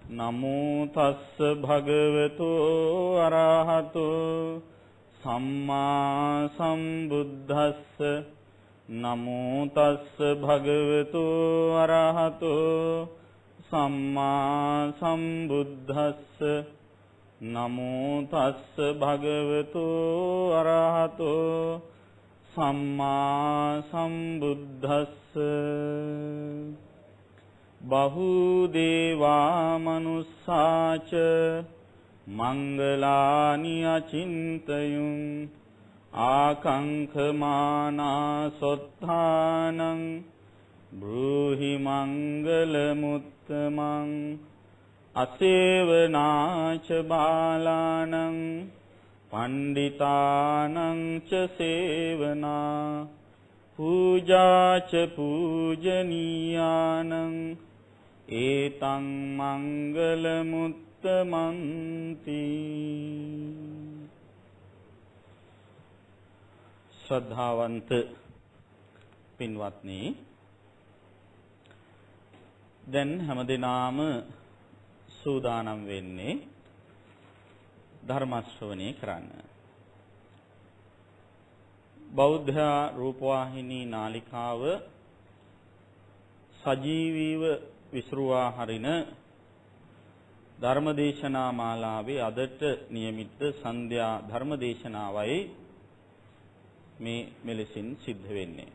නමෝ තස්ස භගවතු අරහතෝ සම්මා සම්බුද්දස්ස නමෝ තස්ස භගවතු අරහතෝ සම්මා සම්බුද්දස්ස නමෝ තස්ස භගවතු අරහතෝ සම්මා සම්බුද්දස්ස බහුදේවා මනුස්සාච මංගලානි අචින්තයුං ආකංඛමානා සොත්තානං බ්‍රූහි මංගල මුත්තමං අසේවනාච බාලානං පණ්ඩිතානං ච සේවනා පූජාච පූජනීයානං ඒතං මංගල මුත්තමන්ති. ශ්‍රද්ධාවන්ත පින්වත්නි, දැන් හැමදෙනාම සූදානම් වෙන්නේ ධර්ම ශ්‍රවණය කරන්න. බෞද්ධ රූපවාහිනී නාලිකාව සජීවීව විසුරුවා හරින ධර්මදේශනා මාලාවේ අදට නියමිත සන්ධ්‍යා ධර්මදේශනාවයි මේ මෙලෙසින් සිද්ධ වෙන්නේ.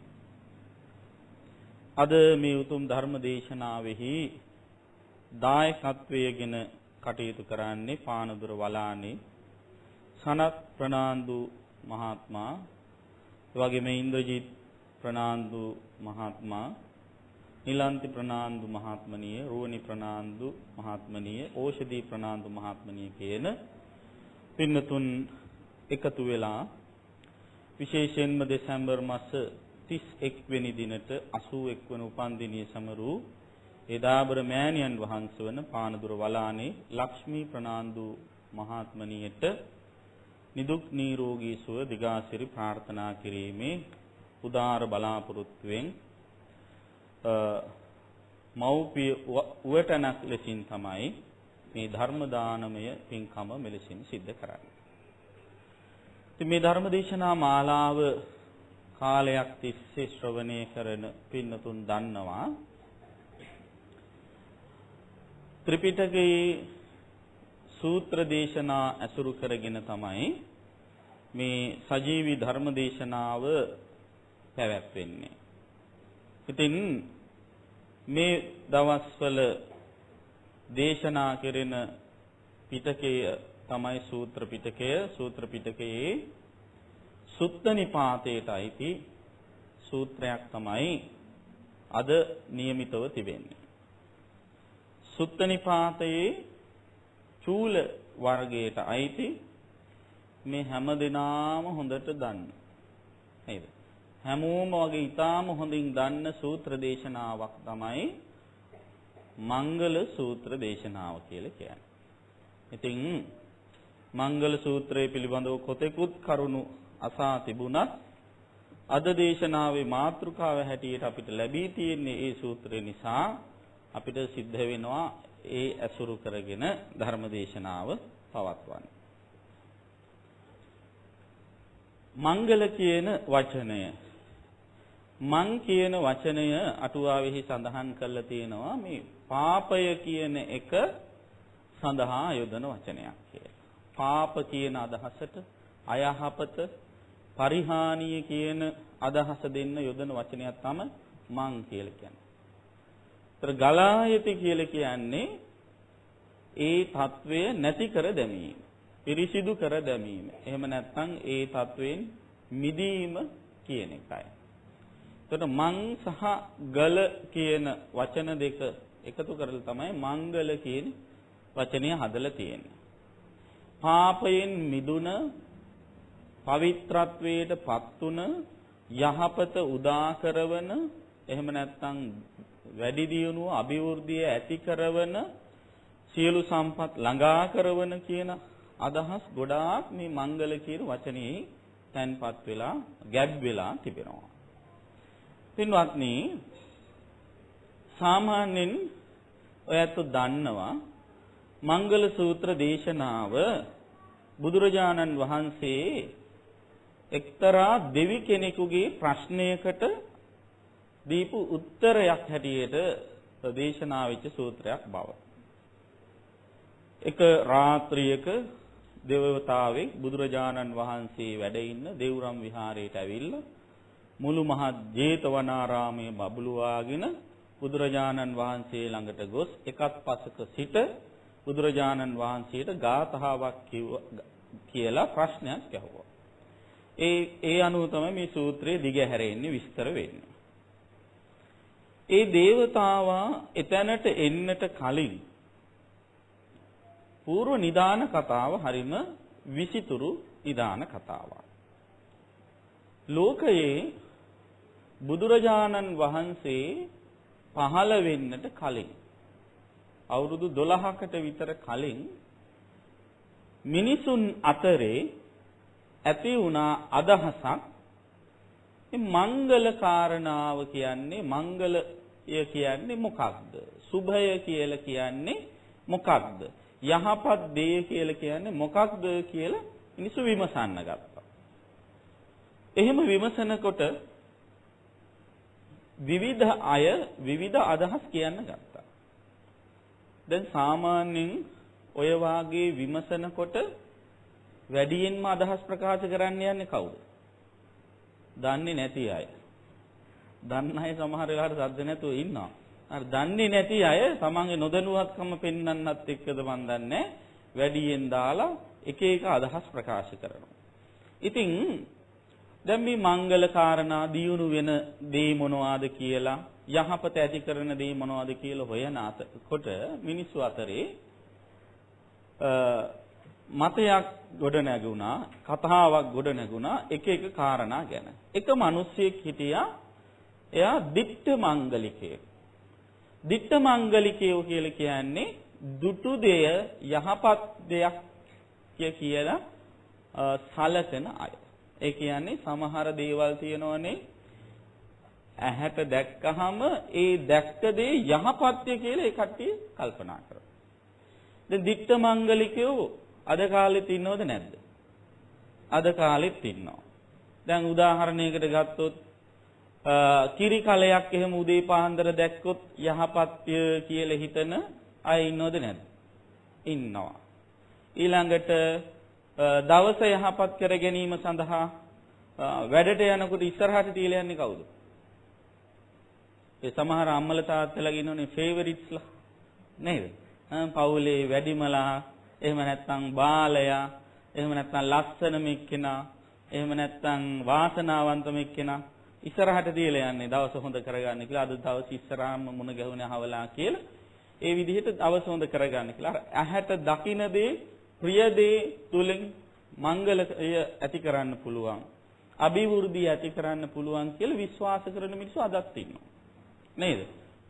අද මේ උතුම් ධර්මදේශනාවෙහි දායකත්වයේගෙන කටයුතු කරන්නේ පානදුර වලානේ සනත් ප්‍රනාන්දු මහත්මයා, එවැගේම ඉන්ද්‍රජිත් ප්‍රනාන්දු මහත්මයා, නිලන්ති ප්‍රනාන්දු මහත්මනිය, රුවනි ප්‍රනාන්දු මහත්මනිය, ඕෂධී ප්‍රනාන්දු මහත්මනිය කියන පින්නතුන් එකතු වෙලා විශේෂයෙන්ම දෙසැම්බර් මාස 31 වෙනි දිනට 81 වන උපන්දිනය සමරු එදාබර මෑණියන් වහන්සේ වන පානදුර වලානේ ලක්ෂ්මී ප්‍රනාන්දු මහත්මනියට නිදුක් නිරෝගී සුව දිගාසිරි ප්‍රාර්ථනා කිරීමේ උදාර බලාපොරොත්තුවෙන් මෞපිය උවටනක් ලෙසින් තමයි මේ ධර්ම දානමය පින්කම මෙලෙසින් සිද්ධ කරන්නේ. ඉතින් මේ ධර්ම දේශනා මාලාව කාලයක් තිස්සේ ශ්‍රවණය කරන පින්නතුන් දන්නවා ත්‍රිපිටකයේ සූත්‍ර දේශනා ඇසුරු කරගෙන තමයි මේ සජීවී ධර්ම දේශනාව පැවැත්වෙන්නේ. ඉතින් මේ දවස්වල දේශනා කෙරෙන පිටකය තමයි සූත්‍ර පිටකය. සූත්‍ර පිටකයේ සුත්ත නිපාතයට අයිති සූත්‍රයක් තමයි අද නියමිතව තිබෙන්නේ. සුත්ත නිපාතයේ චූල වර්ගයට අයිති මේ හැම දිනාම හොඳට දන්න. නේද? හැමෝම වගේ ඊටාම හොඳින් දන්න සූත්‍ර දේශනාවක් තමයි මංගල සූත්‍ර දේශනාව කියලා කියන්නේ. ඉතින් මංගල සූත්‍රය පිළිබඳව කොතෙකුත් කරුණු අසා තිබුණත් අද දේශනාවේ මාතෘකාව හැටියට අපිට ලැබී තියෙන්නේ ඒ සූත්‍රය නිසා අපිට සිද්ධ වෙනවා ඒ ඇසුරු කරගෙන ධර්ම දේශනාව පවත්වන්න. මංගල කියන වචනය, මං කියන වචනය අටුවාවෙහි සඳහන් කරලා තියෙනවා මේ පාපය කියන එක සඳහා යොදන වචනයක් කියලා. පාප කියන අදහසට අයහපත, පරිහානිය කියන අදහස දෙන්න යොදන වචනයක් තමයි මං කියලා කියන්නේ. ගලායති කියලා කියන්නේ ඒ తත්වය නැති කර දැමීම, පිරිසිදු කර දැමීම. එහෙම නැත්නම් ඒ తත්වයෙන් මිදීම කියන එකයි. එතකොට මං සහ ගල කියන වචන දෙක එකතු කරලා තමයි මංගල කියන වචනය හදලා තියෙන්නේ. පාපයෙන් මිදුන, පවිත්‍රත්වයට පත්තුන, යහපත උදා කරවන, එහෙම නැත්නම් වැඩි දියුණුව අභිවෘද්ධිය ඇති කරවන, සියලු සම්පත් ළඟා කරවන කියන අදහස් ගොඩාක් මේ මංගල කියන වචනේ තැන්පත් වෙලා ගැබ් වෙලා තිබෙනවා. පින්වත්නි, සාමාන්‍යයෙන් ඔයත් දන්නවා මංගල සූත්‍ර දේශනාව බුදුරජාණන් වහන්සේ එක්තරා දෙවි කෙනෙකුගේ ප්‍රශ්නයකට දීපු උත්තරයක් හැටියට දේශනා වෙච්ච සූත්‍රයක් බව. එක රාත්‍රියක දේවතාවෙක් බුදුරජාණන් වහන්සේ වැඩ ඉන්න දේවරම් විහාරයට ඇවිල්ලා මුළු මහත් ජේතවනාරාමයේ බබළුවාගෙන බුදුරජාණන් වහන්සේ ළඟට ගොස් එකත් පසක සිට බුදුරජාණන් වහන්සේට ගාථාවක් කියලා ප්‍රශ්නයක් ඇහුවා. ඒ අනුව තමයි මේ සූත්‍රයේ දිගහැරෙන්නේ විස්තර වෙන්නේ. ඒ දේවතාවා එතනට එන්නට කලින් పూర్ව නිදාන කතාව හරිම විසිතුරු නිදාන කතාවක්. ලෝකයේ බුදුරජාණන් වහන්සේ පහළ වෙන්නට කලින් අවුරුදු 12කට විතර කලින් මිනිසුන් අතරේ ඇති වුණා අදහසක් මේ මංගල කාරණාව කියන්නේ මංගලය කියන්නේ මොකක්ද? සුභය කියලා කියන්නේ මොකක්ද? යහපත් දේ කියලා කියන්නේ මොකක්ද කියලා මිනිස්සු විමසන්න ගත්තා. එහෙම විමසනකොට විවිධ අය විවිධ අදහස් කියන්න ගත්තා. දැන් සාමාන්‍යයෙන් ඔය වාගේ විමසනකොට වැඩියෙන්ම අදහස් ප්‍රකාශ කරන්න යන්නේ කවුද? දන්නේ නැති අය. දන්න අය සමහර වෙලාවට සද්ද නැතුව ඉන්නවා. අර දන්නේ නැති අය තමන්ගේ නොදැනුවත්කම පෙන්වන්නත් එක්කද මන් දන්නේ වැඩියෙන් දාලා එක එක අදහස් ප්‍රකාශ කරනවා. ඉතින් දැන් මේ මංගල කාරණා දියුණු වෙන දේ මොනවාද කියලා යහපත ඇති කරන දේ මොනවාද කියලා හොයන කොට මිනිස්සු අතරේ මතයක් ගොඩ නැගුණා, කතාවක් ගොඩ නැගුණා එක එක කාරණා ගැන. එක මිනිහෙක් හිටියා, එයා දිට්ඨ මංගලිකයෙක්. දිට්ඨ මංගලිකයෝ කියලා කියන්නේ දුටු දෙය යහපත් දෙයක් කියලා සලකන අය. ඒ කියන්නේ සමහර දේවල් තියෙනවනේ ඇහැට දැක්කහම ඒ දැක්ක දේ යහපත්ය කියලා ඒ කට්ටිය කල්පනා කරනවා. දැන් දිට්ඨ මංගලිකයෝ අද කාලෙත් ඉන්නවද නැද්ද? අද කාලෙත් ඉන්නවා. දැන් උදාහරණයකට ගත්තොත් කිරි කලයක් එහෙම උදේ පාන්දර දැක්කොත් යහපත්ය කියලා හිතන අය ඉන්නවද නැද්ද? ඉන්නවා. ඊළඟට දවස යහපත් කර ගැනීම සඳහා වැඩට යනකොට ඉස්සරහට තියලා යන්නේ කවුද? ඒ සමහර අම්මලා තාත්තලා ඉන්නෝනේ ෆේවරිට්ස්ලා නේද? පවුලේ වැඩිමලා, එහෙම නැත්නම් බාලයා, එහෙම නැත්නම් ලස්සනම එක්කෙනා, එහෙම නැත්නම් වාසනාවන්තම එක්කෙනා ඉස්සරහට තියලා යන්නේ දවස හොඳ කරගන්න කියලා. අද දවස් ඉස්සරහාම මුණ ගැහුනේ හවලා කියලා. ඒ විදිහට දවස හොඳ කරගන්න කියලා. අර ඇහැට දකින්න දේ, ප්‍රිය දේ තුලින් මංගලය ඇති කරන්න පුළුවන්, අභිවෘද්ධිය ඇති කරන්න පුළුවන් කියලා විශ්වාස කරන මිනිස්සු අදත් ඉන්නවා. නේද?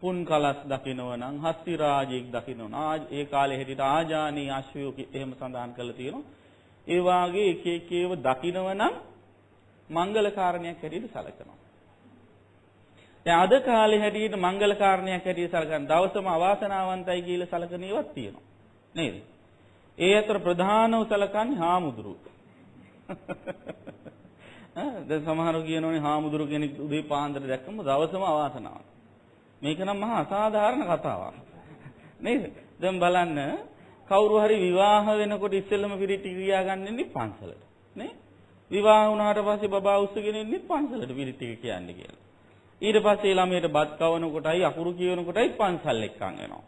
පුන් කලස් දකින්නව නම්, හස්ති රාජයෙක් දකින්නව නම්, ඒ කාලේ හැටියට ආජානී අශ්වයෝ එහෙම සඳහන් කරලා තියෙනවා. ඒ වාගේ එක එක ඒවා දකින්නව නම් මංගල කාරණයක් හැටියට සැලකනවා. දැන් අද කාලේ හැටියට මංගල කාරණයක් හැටියට සැලකන දවසම අවාසනාවන්තයි කියලා සැලකන ඒවාත් තියෙනවා. නේද? ඒ අතර ප්‍රධානව සැලකන්නේ හාමුදුරුවෝ. දැන් සමහරව කියනෝනේ හාමුදුරුවෝ කෙනෙක් උදේ පාන්දර දැක්කම දවසම අවාසනාවක්. මේක නම් මහා අසාධාරණ කතාවක්. නේද? දැන් බලන්න කවුරු හරි විවාහ වෙනකොට ඉස්සෙල්ලම පිරිටි ක්‍රියා ගන්න ඉන්නේ පන්සලට. නේ? විවාහ වුණාට පස්සේ බබා උස්සගෙන ඉන්නේ පන්සලට පිරිටි කියන්නේ කියලා. ඊට පස්සේ ළමයට බත් කවන කොටයි අකුරු කියවන කොටයි පන්සල් එක්කන් එනවා.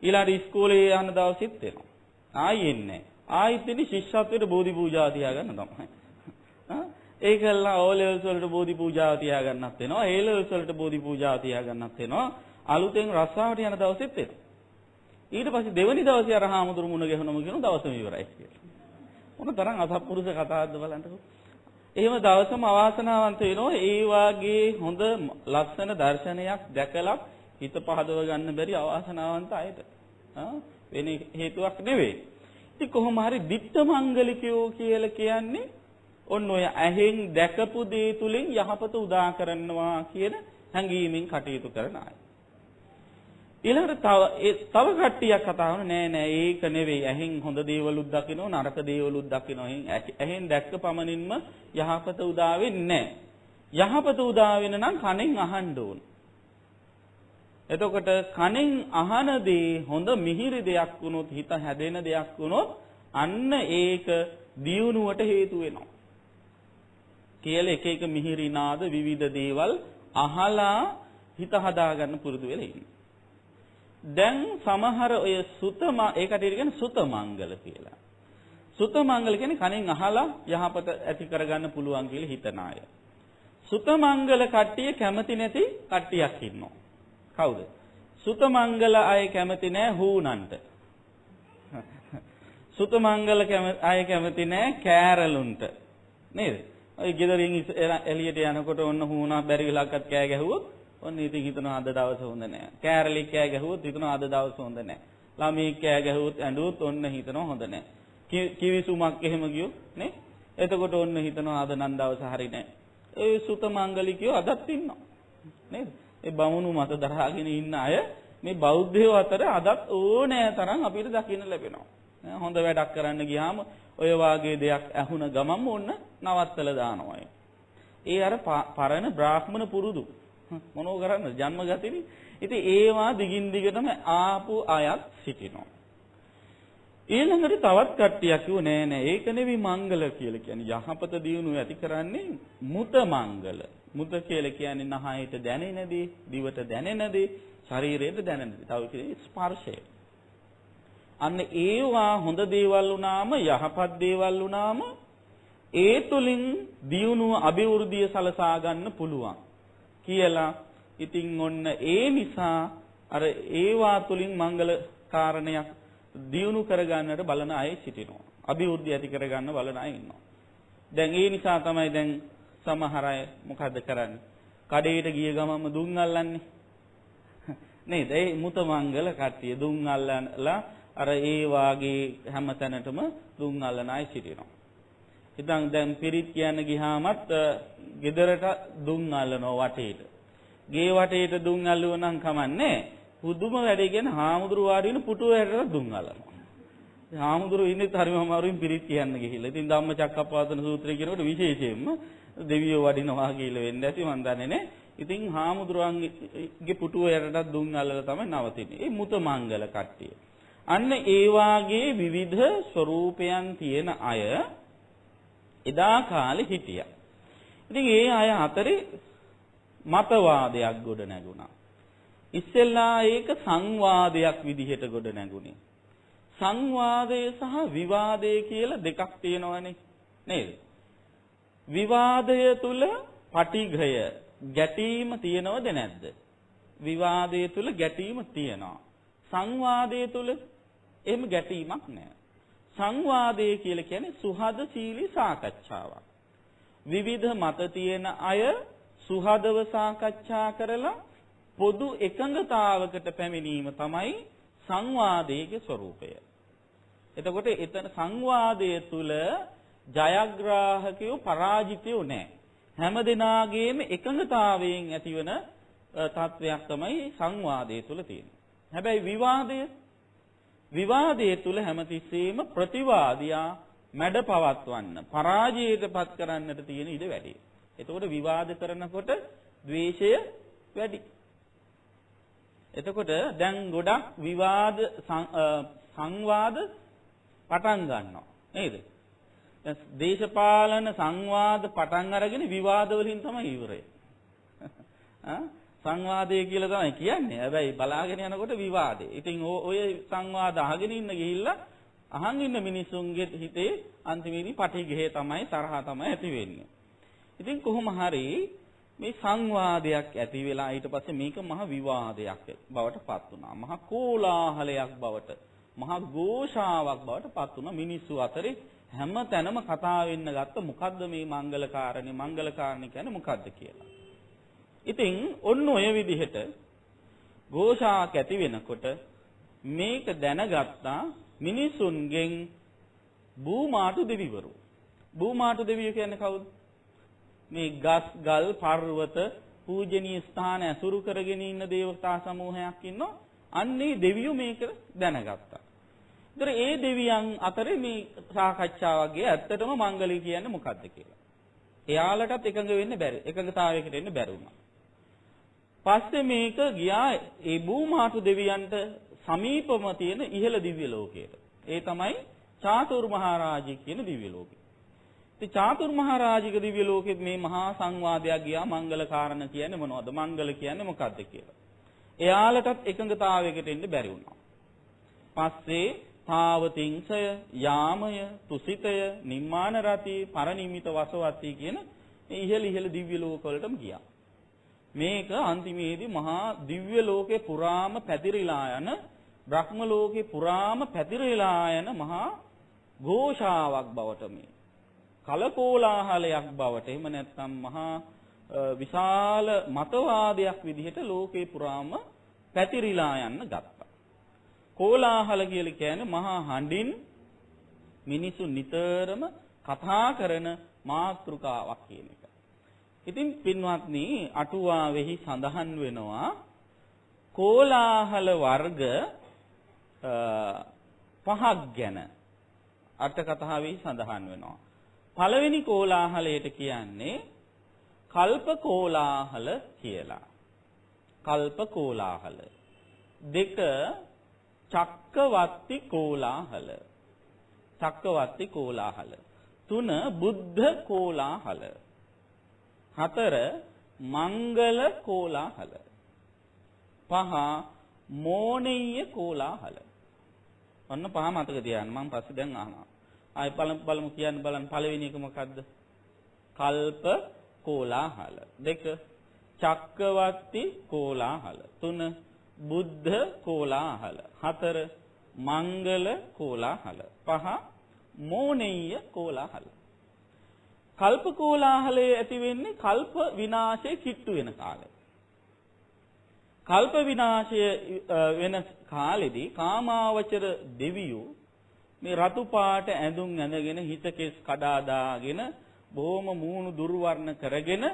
ඊළඟට ඉස්කෝලේ යන දවසෙත් එනවා. ආයෙ එන්නේ. ආයෙත් ඉන්නේ ශිෂ්‍යත්වයට බෝධි පූජා තියා ගන්න තමයි. ඒකල්ලා ඕ ලෙවල්ස් වලට බෝධි පූජාව තියා ගන්නත් වෙනවා. ඒ ලෙවල්ස් වලට බෝධි පූජාව තියා ගන්නත් වෙනවා. අලුතෙන් රස්සාවට යන දවසෙත් එනවා. ඊට පස්සේ දෙවනි දවසේ අර හාමුදුරු මුණ ගැහුනම කියන දවසම ඉවරයි කියලා. මොන තරම් අසත්පුරුෂ කතාවක්ද බලන්නකෝ. එහෙම දවසම අවාසනාවන්ත වෙනවා. ඒ වාගේ හොඳ ලස්සන දර්ශනයක් දැකලා හිත පහදව ගන්න බැරි අවාසනාවන්ත අයට. වෙන හේතුවක් නෙවෙයි. ඉතින් කොහොම හරි දිට්ඨ මංගලිකයෝ කියලා කියන්නේ ඔන්න ඔය ඇහෙන් දැකපු දේ තුලින් යහපත උදා කරනවා කියන හැඟීමෙන් කටයුතු කරන අය. ඊළඟට තව කට්ටියක් කතා කරන නෑ ඒක නෙවෙයි. ඇහෙන් හොඳ දේවලුත් දකිනවා නරක දේවලුත් දකිනවා. ඇහෙන් දැක්ක පමණින්ම යහපත උදා වෙන්නේ නෑ. යහපත උදා වෙන නම් කනෙන් අහන්න ඕන. එතකොට කනෙන් අහන දේ හොඳ මිහිරි දෙයක් වුණොත් හිත හැදෙන දෙයක් වුණොත් අන්න ඒක දියුණුවට හේතු වෙනවා. කියලා එක මිහිරි නාද විවිධ දේවල් අහලා හිත හදාගන්න පුරුදු වෙලා ඉන්නේ. දැන් සමහර ඔය ඒකට කියන සුතමංගල කියලා. සුතමංගල කියන්නේ කනෙන් අහලා යහපත ඇති කරගන්න පුළුවන් කියලා හිතන අය. සුතමංගල කට්ටිය කැමති නැති කට්ටියක් ඉන්නවා. කවුද? සුතමංගල අය කැමති නැහැ හූනන්ට. සුතමංගල අය කැමති නැහැ කෑරලුන්ට. නේද? ඔය ගෙදරින් එළියට යනකොට ඔන්න හූනා බැරි වෙලාවකත් කෑ ගැහුවොත් ඔන්න ඉතින් හිතනවා අද දවස හොඳ නැහැ. කෑරලි කෑ ගැහුවොත් හිතනවා අද දවස හොඳ නැහැ. ළමයි කෑ ගැහුවොත් ඇඬුවොත් ඔන්න හිතනවා හොඳ නැහැ. කිවිසුමක් එහෙම ගියොත් නේ? එතකොට ඔන්න හිතනවා අද නම් දවස හරි නැහැ. ඒ සුතමංගලිකයෝ අදත් ඉන්නවා. නේද? ඒ බමුණු මත දරාගෙන ඉන්න අය මේ බෞද්ධයෝ අතර අදත් ඕනෑ තරම් අපිට දකින්න ලැබෙනවා. හොඳ වැඩක් කරන්න ගියාම ඔය වාගේ දෙයක් ඇහුණ ගමන්ම ඔන්න නවත්තලා දානවා. ඒ අර පරණ බ්‍රාහ්මණ පුරුදු මොනෝ කරන්න ජන්මගතිනේ. ඉතින් ඒවා දිගින් දිගටම ආපු අයත් සිටිනවා. ඊළඟට තවත් කට්ටියක් කිව්ව නෑ ඒක නෙවෙයි මංගල කියලා කියන්නේ. යහපත දියුණුව ඇති කරන්නේ මුත මංගල. මුත කියලා කියන්නේ නහයට දැනෙන දේ, දිවට දැනෙන දේ, ශරීරයට දැනෙන දේ. තව කියන්නේ ස්පර්ශය. අන්න ඒවා හොඳ දේවල් වුණාම යහපත් දේවල් වුණාම ඒ තුලින් දියුණුව අභිවෘද්ධිය සලසා ගන්න පුළුවන් කියලා. ඉතින් ඔන්න ඒ නිසා අර ඒවා තුලින් මංගල කාරණයක් දියුණු කරගන්නට බලන අය සිටිනවා. අභිවෘද්ධිය ඇති කරගන්න බලන අය ඉන්නවා. දැන් ඒ නිසා තමයි දැන් සමහර අය මොකද කරන්නේ? කඩේට ගිය ගමන්ම දුම් අල්ලන්නේ. නේද? ඒ මුත මංගල කට්ටිය දුම් අල්ලලා අර ඒ වාගේ හැම තැනටම දුම් අල්ලන අය සිටිනවා. ඉතින් දැන් පිරිත් කියන්න ගියාමත් ගෙදරට දුම් අල්ලනවා වටේට. ගේ වටේට දුම් අල්ලුව නම් කමන්නේ. පුදුම වැඩේ කියන හාමුදුරු වාඩි වෙන පුටුව හැරලා දුම් අල්ලනවා. හාමුදුරු ඉන්නේ හරිම අමාරුවෙන් පිරිත් කියන්න ගිහිල්ලා. ඉතින් ධම්මචක්කප්පවත්තන සූත්‍රය කියනකොට විශේෂයෙන්ම දෙවියෝ වඩිනවා කියලා වෙන්න ඇති මන් දන්නේ නේ. ඉතින් හාමුදුරුවන්ගේ පුටුව හැරට දුම් අල්ලලා තමයි නවතින්නේ. ඒ මුත මංගල කට්ටිය. අන්න ඒ වාගේ විවිධ ස්වરૂපයන් තියෙන අය එදා කාලේ හිටියා. ඉතින් ඒ අය අතරේ මතවාදයක් ගොඩ නැගුණා. ඉස්සෙල්ලා ඒක සංවාදයක් විදිහට ගොඩ නැගුණේ. සංවාදය සහ විවාදය කියලා දෙකක් තියෙනවනේ නේද? විවාදය තුල පටිඝය ගැටීම තියෙනවද නැද්ද? විවාදය තුල ගැටීම තියෙනවා. සංවාදය තුල එහෙම ගැටීමක් නැහැ. සංවාදය කියලා කියන්නේ සුහදශීලී සාකච්ඡාවක්. විවිධ මත තියෙන අය සුහදව සාකච්ඡා කරලා පොදු එකඟතාවකට පැමිණීම තමයි සංවාදයේ ස්වરૂපය. එතකොට එතන සංවාදයේ තුල ජයග්‍රාහකයෝ පරාජිතයෝ නැහැ. හැම දෙනාගේම එකඟතාවයෙන් ඇතිවන තත්වයක් තමයි සංවාදයේ තුල තියෙන්නේ. හැබැයි විවාදයේ තුල හැමතිස්සෙම ප්‍රතිවාදියා මැඩ පවත්වන්න පරාජයයටපත් කරන්නට තියෙන ඉඩ වැඩි. එතකොට විවාද කරනකොට ද්වේෂය වැඩි. එතකොට දැන් ගොඩක් විවාද සංවාද පටන් ගන්නවා නේද? දේශපාලන සංවාද පටන් අරගෙන විවාද වලින් තමයි ඉවරය. සංවාදය කියලා තමයි කියන්නේ. හැබැයි බලාගෙන යනකොට විවාදේ. ඉතින් ඔය සංවාද අහගෙන ඉන්න ගිහිල්ලා අහන් ඉන්න මිනිසුන්ගේ හිතේ අන්තිමේදී පටිඝය තමයි තරහ තමයි ඇති වෙන්නේ. ඉතින් කොහොම හරි මේ සංවාදයක් ඇති වෙලා ඊට පස්සේ මේක මහ විවාදයක් බවට පත් වුණා. මහ කෝලාහලයක් බවට, මහ ഘോഷාවක් බවට පත් වුණා. මිනිස්සු අතරේ හැම තැනම කතා වෙන්න ගත්ත මොකද්ද මේ මංගල කාරණේ කියන්නේ මොකද්ද කියලා. ඉතින් ඔන්න ඔය විදිහට ഘോഷාවක් ඇති වෙනකොට මේක දැනගත්තා මිනිසුන්ගෙන් බූමාටු දෙවිවරු. බූමාටු දෙවියෝ කියන්නේ කවුද? මේ ගස් ගල් පර්වත පූජනීය ස්ථාන ඇසුරු කරගෙන ඉන්න දේවතා සමූහයක් ඉන්නවා. අන්නේ දෙවියෝ මේක දැනගත්තා. ඒතර ඒ දෙවියන් අතරේ මේ සාකච්ඡාවක් ගියා ඇත්තටම මංගලී කියන්නේ මොකද්ද කියලා. එයාලටත් එකඟ වෙන්න බැරි. එකඟතාවයකට එන්න බැරි වුණා. පස්සේ මේක ගියා ඒ භූමාතු දෙවියන්ට සමීපම තියෙන ඉහළ දිව්‍ය ලෝකයට. ඒ තමයි චාතුර්මහරජික කියන දිව්‍ය ලෝකය. ඉතින් චාතුර්මහරජික දිව්‍ය ලෝකෙත් මේ මහා සංවාදයක් ගියා මංගල කාරණ කියන්නේ මොනවද? මංගල කියන්නේ මොකද්ද කියලා. එයාලටත් එකඟතාවයකට එන්න බැරි වුණා. පස්සේ පාවතිංසය, යාමය, තුසිතය, නිම්මාන රති, පරනිමිත වසවත්ති කියන මේ ඉහළ දිව්‍ය ලෝකවලටම ගියා. මේක අන්තිමේදී මහා දිව්‍ය ලෝකේ පුරාම පැතිරිලා යන බ්‍රහ්ම ලෝකේ පුරාම පැතිරිලා යන මහා ഘോഷාවක් බවට මේ කලකෝලාහලයක් බවට එහෙම නැත්නම් මහා විශාල මතවාදයක් විදිහට ලෝකේ පුරාම පැතිරිලා යන්න ගත්තා. කෝලාහල කියලා කියන්නේ මහා හඬින් මිනිසු නිතරම කතා කරන මාතෘකාවක් කියන එක. ඉතින් පින්වත්නි අටුවාවෙහි සඳහන් වෙනවා කෝලාහල වර්ග පහක් ගැන අට කතාවෙහි සඳහන් වෙනවා. පළවෙනි කෝලාහලයට කියන්නේ කල්ප කෝලාහල කියලා. කල්ප කෝලාහල. දෙක චක්කවර්ති කෝලාහල. චක්කවර්ති කෝලාහල. තුන බුද්ධ කෝලාහල. හතර මංගල කෝලාහල. පහ මෝනෙය්‍ය කෝලාහල. ඔන්න පහ මතක තියාගන්න. මම පස්සේ දැන් අහනවා. ආයි බලමු කියන්න බලන්න පළවෙනි එක මොකද්ද? කල්ප කෝලාහල. දෙක චක්කවර්ති කෝලාහල. තුන බුද්ධ කෝලාහල. හතර මංගල කෝලාහල. පහ මෝනෙය්‍ය කෝලාහල. කල්ප කෝලාහලයේ ඇති වෙන්නේ කල්ප විනාශයේ කිට්ටු වෙන කාලේ. කල්ප විනාශය වෙන කාලෙදී කාමාවචර දෙවියෝ මේ රතු පාට ඇඳුම් ඇඳගෙන හිතකෙස් කඩා දාගෙන බොහොම මූණු දුර්වර්ණ කරගෙන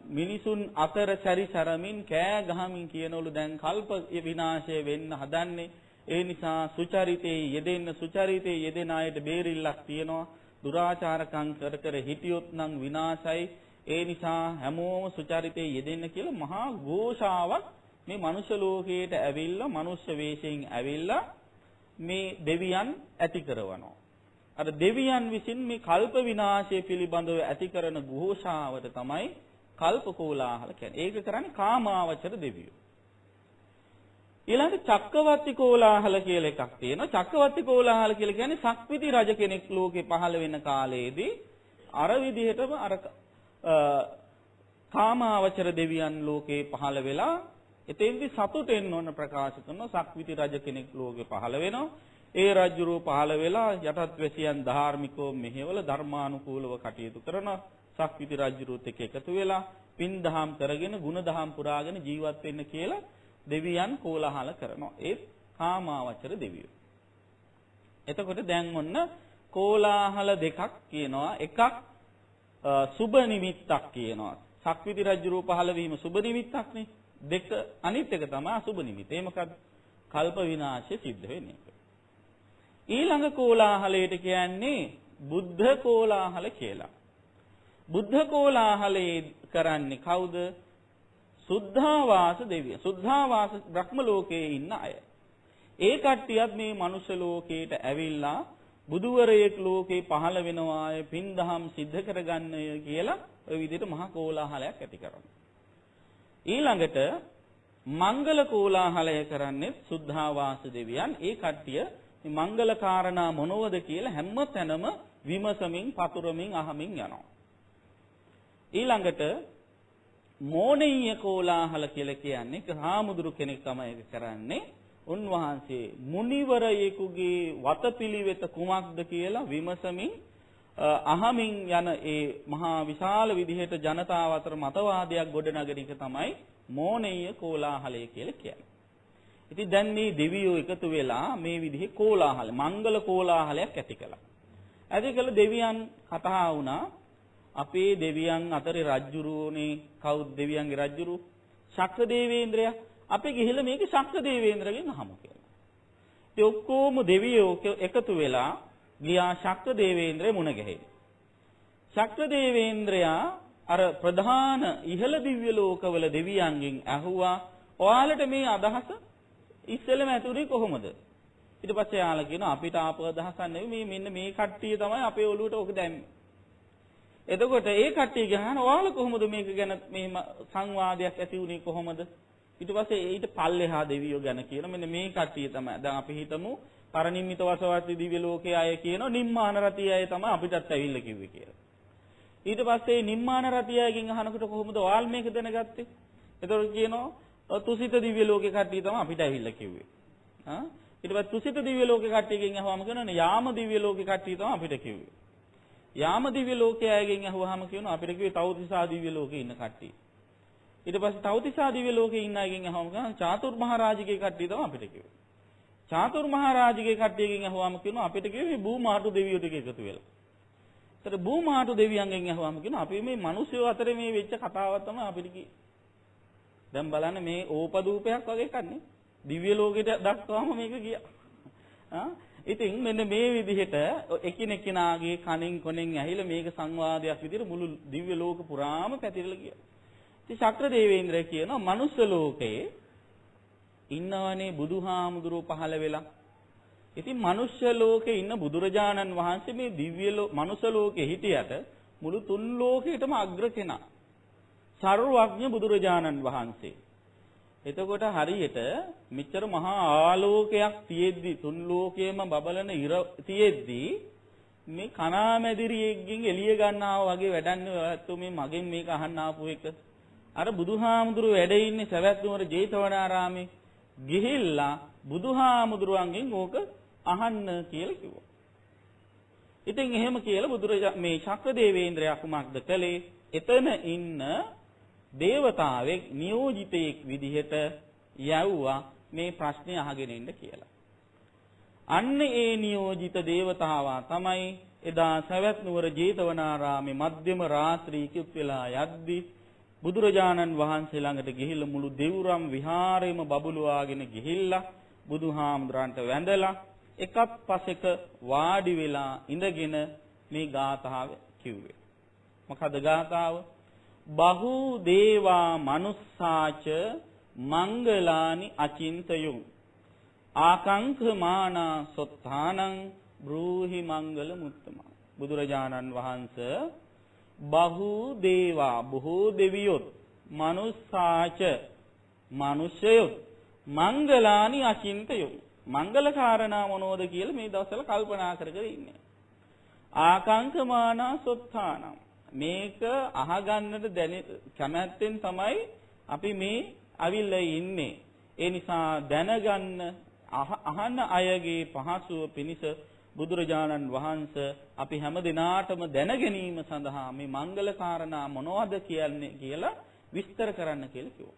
මිනිසුන් අතර සැරිසරමින් කෑ ගහමින් කියනවලු දැන් කල්ප විනාශය වෙන්න හදන්නේ. ඒ නිසා සුචරිතේ යෙදෙන්න සුචරිතේ යෙදෙන අයට බේරිල්ලක් තියෙනවා. දුරාචාරකම් කර කර හිටියොත් නම් විනාශයි. ඒ නිසා හැමෝම සුචරිතේ යෙදෙන්න කියලා මහා ഘോഷාවක් මේ මනුෂ්‍ය ලෝකයට ඇවිල්ලා මනුෂ්‍ය වේශයෙන් ඇවිල්ලා මේ දෙවියන් ඇති කරනවා. අර දෙවියන් විසින් මේ කල්ප විනාශය පිළිබඳව ඇති කරන ഘോഷාවට තමයි කල්ප කෝලාහල කියන්නේ. ඒක කරන්නේ කාමාවචර දෙවියෝ. ඊළඟට චක්කවර්ති කෝලාහල කියලා එකක් තියෙනවා. චක්කවර්ති කෝලාහල කියලා කියන්නේ සක්විති රජ කෙනෙක් ලෝකේ පහළ වෙන කාලයේදී අර විදිහටම අර කාමාවචර දෙවියන් ලෝකේ පහළ වෙලා එතෙන්දී සතුටෙන් ඕන ප්‍රකාශ කරන සක්විති රජ කෙනෙක් ලෝකේ පහළ වෙනවා. ඒ රජුරෝ පහළ වෙලා යටත් වැසියන් ධාර්මිකව මෙහෙවල ධර්මානුකූලව කටයුතු කරන සක්විති රජුරුත් එක්ක එකතු වෙලා පින් දහම් කරගෙන ගුණ දහම් පුරාගෙන ජීවත් වෙන්න කියලා දෙවියන් කෝලාහල කරනවා. ඒ කාමාවචර දෙවියෝ. එතකොට දැන් ඔන්න කෝලාහල දෙකක් කියනවා. එකක් සුබ නිමිත්තක් කියනවා. සක්විති රජුරෝ පහළ වීම සුබ නිමිත්තක් නේ. දෙක අනිත් එක තමයි අසුබ නිමිත්ත. ඒ මොකද්ද? කල්ප විනාශය සිද්ධ වෙන එක. ඊළඟ කෝලාහලයට කියන්නේ බුද්ධ කෝලාහල කියලා. බුද්ධ කෝලාහලේ කරන්නේ කවුද? සුද්ධාවාස දෙවියන්. සුද්ධාවාස බ්‍රහ්ම ලෝකයේ ඉන්න අය. ඒ කට්ටියත් මේ මනුෂ්‍ය ලෝකයට ඇවිල්ලා බුදුවරයෙක් ලෝකේ පහළ වෙනවාය පින් දහම් සිද්ධ කරගන්නය කියලා ඔය විදිහට මහා කෝලාහලයක් ඇති කරනවා. ඊළඟට මංගල කෝලාහලය කරන්නේ සුද්ධාවාස දෙවියන්. ඒ කට්ටිය මේ මංගල කාරණා මොනවද කියලා හැම තැනම විමසමින් පතුරමින් අහමින් යනවා. ඊළඟට මෝනෙය්‍ය කෝලාහල කියලා කියන්නේ හාමුදුරු කෙනෙක් තමයි ඒක කරන්නේ. උන්වහන්සේ මුනිවරයෙකුගේ වතපිලිවෙත කුමක්ද කියලා විමසමින් අහමින් යන ඒ මහා විශාල විදිහට ජනතාව අතර මතවාදයක් ගොඩනගන එක තමයි මෝනෙය්‍ය කෝලාහලය කියලා කියන්නේ. ඉතින් දැන් මේ දෙවියෝ එකතු වෙලා මේ විදිහේ කෝලාහල මංගල කෝලාහලයක් ඇති කළා. ඇති කළ දෙවියන් කතා වුණා අපේ දෙවියන් අතරේ රජ්ජුරුවනේ කවුද දෙවියන්ගේ රජ්ජුරුව? ශක්‍ර දේවේන්ද්‍රයා. අපි ගිහිල්ලා මේක ශක්‍ර දේවේන්ද්‍රගෙන් අහමු කියලා. ඉතින් ඔක්කොම දෙවියෝ එකතු වෙලා ගියා ශක්‍ර දේවේන්ද්‍රය මුණ ගැහෙන්න. ශක්‍ර දේවේන්ද්‍රයා අර ප්‍රධාන ඉහළ දිව්‍ය ලෝකවල දෙවියන්ගෙන් ඇහුවා ඔයාලට මේ අදහස ඉස්සෙල්ලම ඇතුනේ කොහොමද? ඊට පස්සේ යාළුවා කියනවා අපිට ආපු අදහසක් නෙවෙයි මෙන්න මේ කට්ටිය තමයි අපේ ඔළුවට ඕක දැම්මේ. එතකොට ඒ කට්ටිය ගහන ඔයාලා කොහොමද මේක ගැන මෙහෙම සංවාදයක් ඇති වුනේ කොහොමද? ඊට පස්සේ ඊට පල්ලෙහා දෙවියෝ ගැන කියන මෙන්න මේ කට්ටිය තමයි. දැන් අපි හිතමු පරිනිම්මිත වසවර්ති දිව්‍ය ලෝකයේ අය කියනවා නිම්මාන රතිය අය තමයි අපිටත් ඇවිල්ලා කිව්වේ කියලා. ඊට පස්සේ නිම්මාන රතියගෙන් අහනකොට කොහොමද ඔයාලා මේක දැනගත්තේ? එතකොට කියනවා තුසිත දිව්‍ය ලෝකේ කට්ටිය තමයි අපිට ඇවිල්ලා කිව්වේ. ඊට පස්සේ තුසිත දිව්‍ය ලෝකේ කට්ටියගෙන් අහුවම කියනවනේ යාම දිව්‍ය ලෝකේ කට්ටිය තමයි අපිට කිව්වේ. යාම දිව්‍ය ලෝකයේ අයගෙන් අහුවාම කියනවා අපිට කිව්වේ තවතිසා දිව්‍ය ලෝකේ ඉන්න කට්ටිය. ඊට පස්සේ තවතිසා දිව්‍ය ලෝකේ ඉන්න අයගෙන් අහුවම කියනවා චාතුර්මහරජිකේ කට්ටිය තමයි අපිට කිව්වේ. චාතුර්මහරජිකේ කට්ටියගෙන් අහුවාම කියනවා අපිට කිව්වේ භූමාතු දෙවියෝ ටික එකතු වෙලා. ඒතර භූමාතු දෙවියන්ගෙන් අහුවාම කියනවා අපි මේ මිනිස්සු අතරේ මේ වෙච්ච කතාවක් තමයි අපිට කිව්වේ. දැන් බලන්න මේ ඕපදූපයක් වගේ කන්නේ. දිව්‍ය ලෝකෙට දක්වාම මේක ගියා. ඉතින් මෙන්න මේ විදිහට එකිනෙකනාගේ කණෙන් කොනෙන් ඇහිලා මේක සංවාදයක් විදිහට මුළු දිව්‍ය ලෝක පුරාම පැතිරලා ගියා. ඉතින් ශක්‍ර දේවේන්ද්‍රය කියනවා මනුස්ස ලෝකේ ඉන්නවනේ බුදුහාමුදුරුවෝ පහළ වෙලා. ඉතින් මනුෂ්‍ය ලෝකේ ඉන්න බුදුරජාණන් වහන්සේ මේ දිව්‍ය මනුස්ස ලෝකේ හිටියට මුළු තුන් ලෝකෙටම අග්‍ර කෙනා. සර්වඥ බුදුරජාණන් වහන්සේ. එතකොට හරියට මෙච්චර මහා ආලෝකයක් තියෙද්දි තුන් ලෝකයේම බබලන ඉර තියෙද්දි මේ කණාමැදිරියෙක්ගෙන් එළිය ගන්නවා වගේ වැඩන්නේ ඔයත් මේ මගෙන් මේක අහන්න ආපු එක. අර බුදුහාමුදුරුව වැඩ ඉන්නේ සවැත් නුවර ජේතවනාරාමේ ගිහිල්ලා බුදුහාමුදුරුවන්ගෙන් ඕක අහන්න කියලා කිව්වා. ඉතින් එහෙම කියලා මේ ශක්‍ර දේවේන්ද්‍රයා කුමක්ද කළේ? එතන ඉන්න දේවතාවෙක් නියෝජිතයෙක් විදිහට යවුවා මේ ප්‍රශ්නේ අහගෙන ඉන්න කියලා. අන්න ඒ නියෝජිත දේවතාවා තමයි එදා සවැත් නුවර ජේතවනාරාමේ මධ්‍යම රාත්‍රී කිව් වෙලා යද්දි බුදුරජාණන් වහන්සේ ළඟට ගිහිල්ලා මුළු දෙවුරම් විහාරෙම බබළුවාගෙන ගිහිල්ලා බුදුහාමුදුරන්ට වැඳලා එකත් පසෙක වාඩි වෙලා ඉඳගෙන මේ ගාථාව කිව්වේ. මොකද ගාථාව? බහු දේවා මනුස්සාච මංගලානි අචින්තයෝ ආකංකමානා සොත්තානං බ්‍රූහි මංගල මුත්තම. බුදුරජාණන් වහන්සේ බහු දේවා බොහෝ දෙවියොත් මනුස්සාච මිනිසයොත් මංගලානි අචින්තයෝ මංගල කාරණා මොනවද කියලා මේ දවස්වල කල්පනා කර කර ඉන්නේ. ආකංකමානා සොත්තානං මේක අහගන්නට කැමැත්තෙන් තමයි අපි මේ අවිල්ල ඉන්නේ. ඒ නිසා දැනගන්න අහන අයගේ පහසුව පිණිස බුදුරජාණන් වහන්සේ අපි හැම දිනාටම දැන ගැනීම සඳහා මේ මංගල කාරණා මොනවද කියන්නේ කියලා විස්තර කරන්න කියලා කිව්වා.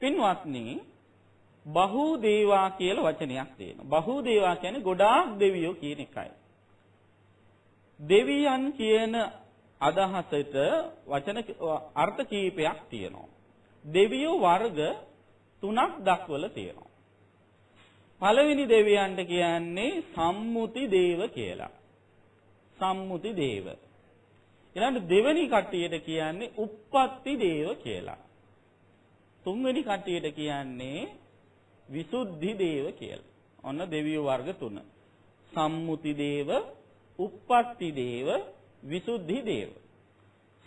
පින්වත්නි බහු දේවා කියලා වචනයක් තියෙනවා. බහු දේවා කියන්නේ ගොඩාක් දෙවියෝ කියන එකයි. දෙවියන් කියන අදහසට වචන අර්ථ කීපයක් තියෙනවා. දෙවියෝ වර්ග 3ක් දක්වලා තියෙනවා. පළවෙනි දෙවියන්ට කියන්නේ සම්මුති දේව කියලා. සම්මුති දේව. ඊළඟ දෙවෙනි කට්ටියට කියන්නේ උප්පත්ති දේව කියලා. තුන්වෙනි කට්ටියට කියන්නේ විසුද්ධි දේව කියලා. ඔන්න දෙවියෝ වර්ග 3. සම්මුති දේව, උප්පත්ති දේව, විසුද්ධි දේව.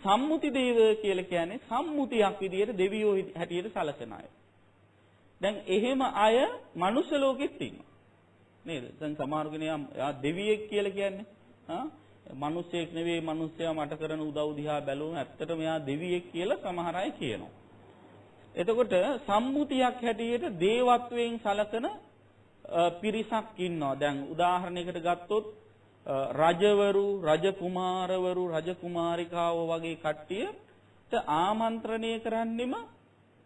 සම්මුති දේව කියලා කියන්නේ සම්මුතියක් විදිහට දෙවියෝ හැටියට සැලකන අය. දැන් එහෙම අය මනුෂ්‍ය ලෝකෙත් ඉන්නවා. නේද? දැන් සමහර කෙනා දෙවියෙක් කියලා කියන්නේ මිනිස්සෙක් නෙවෙයි මිනිස්සයා මට කරන උදව් දිහා බැලුවම ඇත්තටම එයා දෙවියෙක් කියලා සමහර අය කියනවා. එතකොට සම්මුතියක් හැටියට දේවත්වයෙන් සැලකන පිරිසක් ඉන්නවා. දැන් උදාහරණයකට ගත්තොත් රජවරු, රජකුමාරවරු, රජකුමාරිකාවෝ වගේ කට්ටියට ආමන්ත්‍රණය කරන්නෙම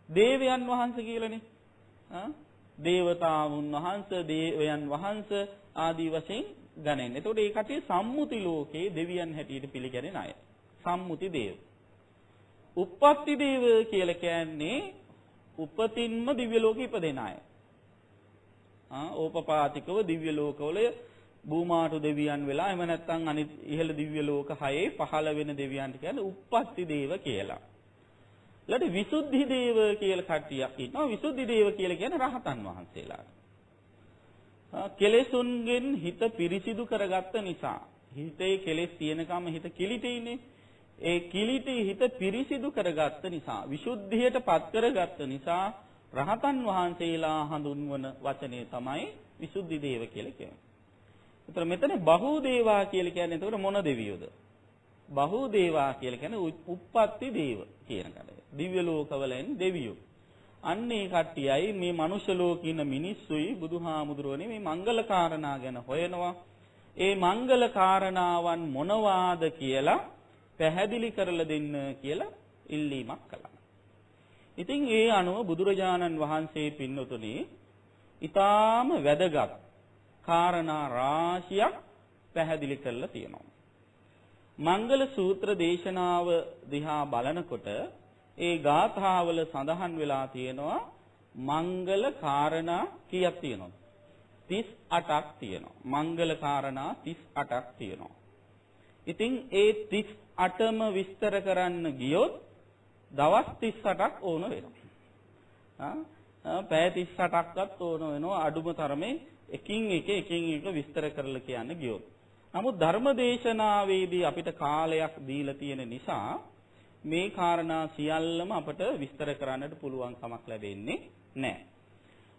දේවයන් වහන්සේ කියලානේ. දේවතාවුන් වහන්සේ, දේවයන් වහන්සේ ආදී වශයෙන් ගණන්. එතකොට ඒ කටේ සම්මුති ලෝකේ දෙවියන් හැටියට පිළිගැනෙන අය. සම්මුති දේව. උප්පත්ති දේව කියලා කියන්නේ උපතින්ම දිව්‍ය ලෝකෙ ඉපදෙන අය. ඕපපාතිකව දිව්‍ය ලෝකවල භූමාතු දෙවියන් වෙලා එහෙම නැත්නම් අනිත් ඉහළ දිව්‍ය ලෝක 6 පහළ වෙන දෙවියන්ට කියන්නේ උප්පත්ති දේව කියලා. ඊළඟට විසුද්ධි දේව කියලා කට්ටියක් ඉන්නවා. විසුද්ධි දේව කියලා කියන්නේ රහතන් වහන්සේලාට. කෙලෙසුන්ගෙන් හිත පිරිසිදු කරගත්ත නිසා හිතේ කෙලෙස් තියෙනකම හිත කිලිටිනේ. ඒ කිලිටි හිත පිරිසිදු කරගත්ත නිසා විසුද්ධියට පත් කරගත්ත නිසා රහතන් වහන්සේලා හඳුන්වන වචනේ තමයි විසුද්ධි දේව කියලා කියන්නේ. ඒතර මෙතන බහූදේවා කියලා කියන්නේ එතකොට මොන දෙවියෝද? බහූදේවා කියලා කියන්නේ උප්පත්ති දේව කියන කඩේ. දිව්‍ය ලෝකවලින් දෙවියෝ. අන්න ඒ කට්ටියයි මේ මනුෂ්‍ය ලෝකේ ඉන්න මිනිස්සුයි බුදුහාමුදුරුවනේ මේ මංගල කාරණා ගැන හොයනවා. ඒ මංගල කාරණාවන් මොනවාද කියලා පැහැදිලි කරලා දෙන්න කියලා ඉල්ලීමක් කළා. ඉතින් ඒ අනුව බුදුරජාණන් වහන්සේ පින්නතුනි ඊටාම වැදගත් කාරණා රාශියක් පැහැදිලි කරලා තියෙනවා. මංගල සූත්‍ර දේශනාව දිහා බලනකොට ඒ ගාථාවල සඳහන් වෙලා තියෙනවා මංගල කාරණා කීයක් තියෙනවද? 38ක් තියෙනවා. මංගල කාරණා 38ක් තියෙනවා. ඉතින් ඒ 38ම විස්තර කරන්න ගියොත් දවස් 38ක් ඕන වෙනවා. පැය 38ක්වත් ඕන වෙනවා අඩුම තරමේ එකින් එක විස්තර කරලා කියන්න ගියොත්. නමුත් ධර්මදේශනාවේදී අපිට කාලයක් දීලා තියෙන නිසා මේ කාරණා සියල්ලම අපට විස්තර කරන්නට පුළුවන් කමක් ලැබෙන්නේ නැහැ.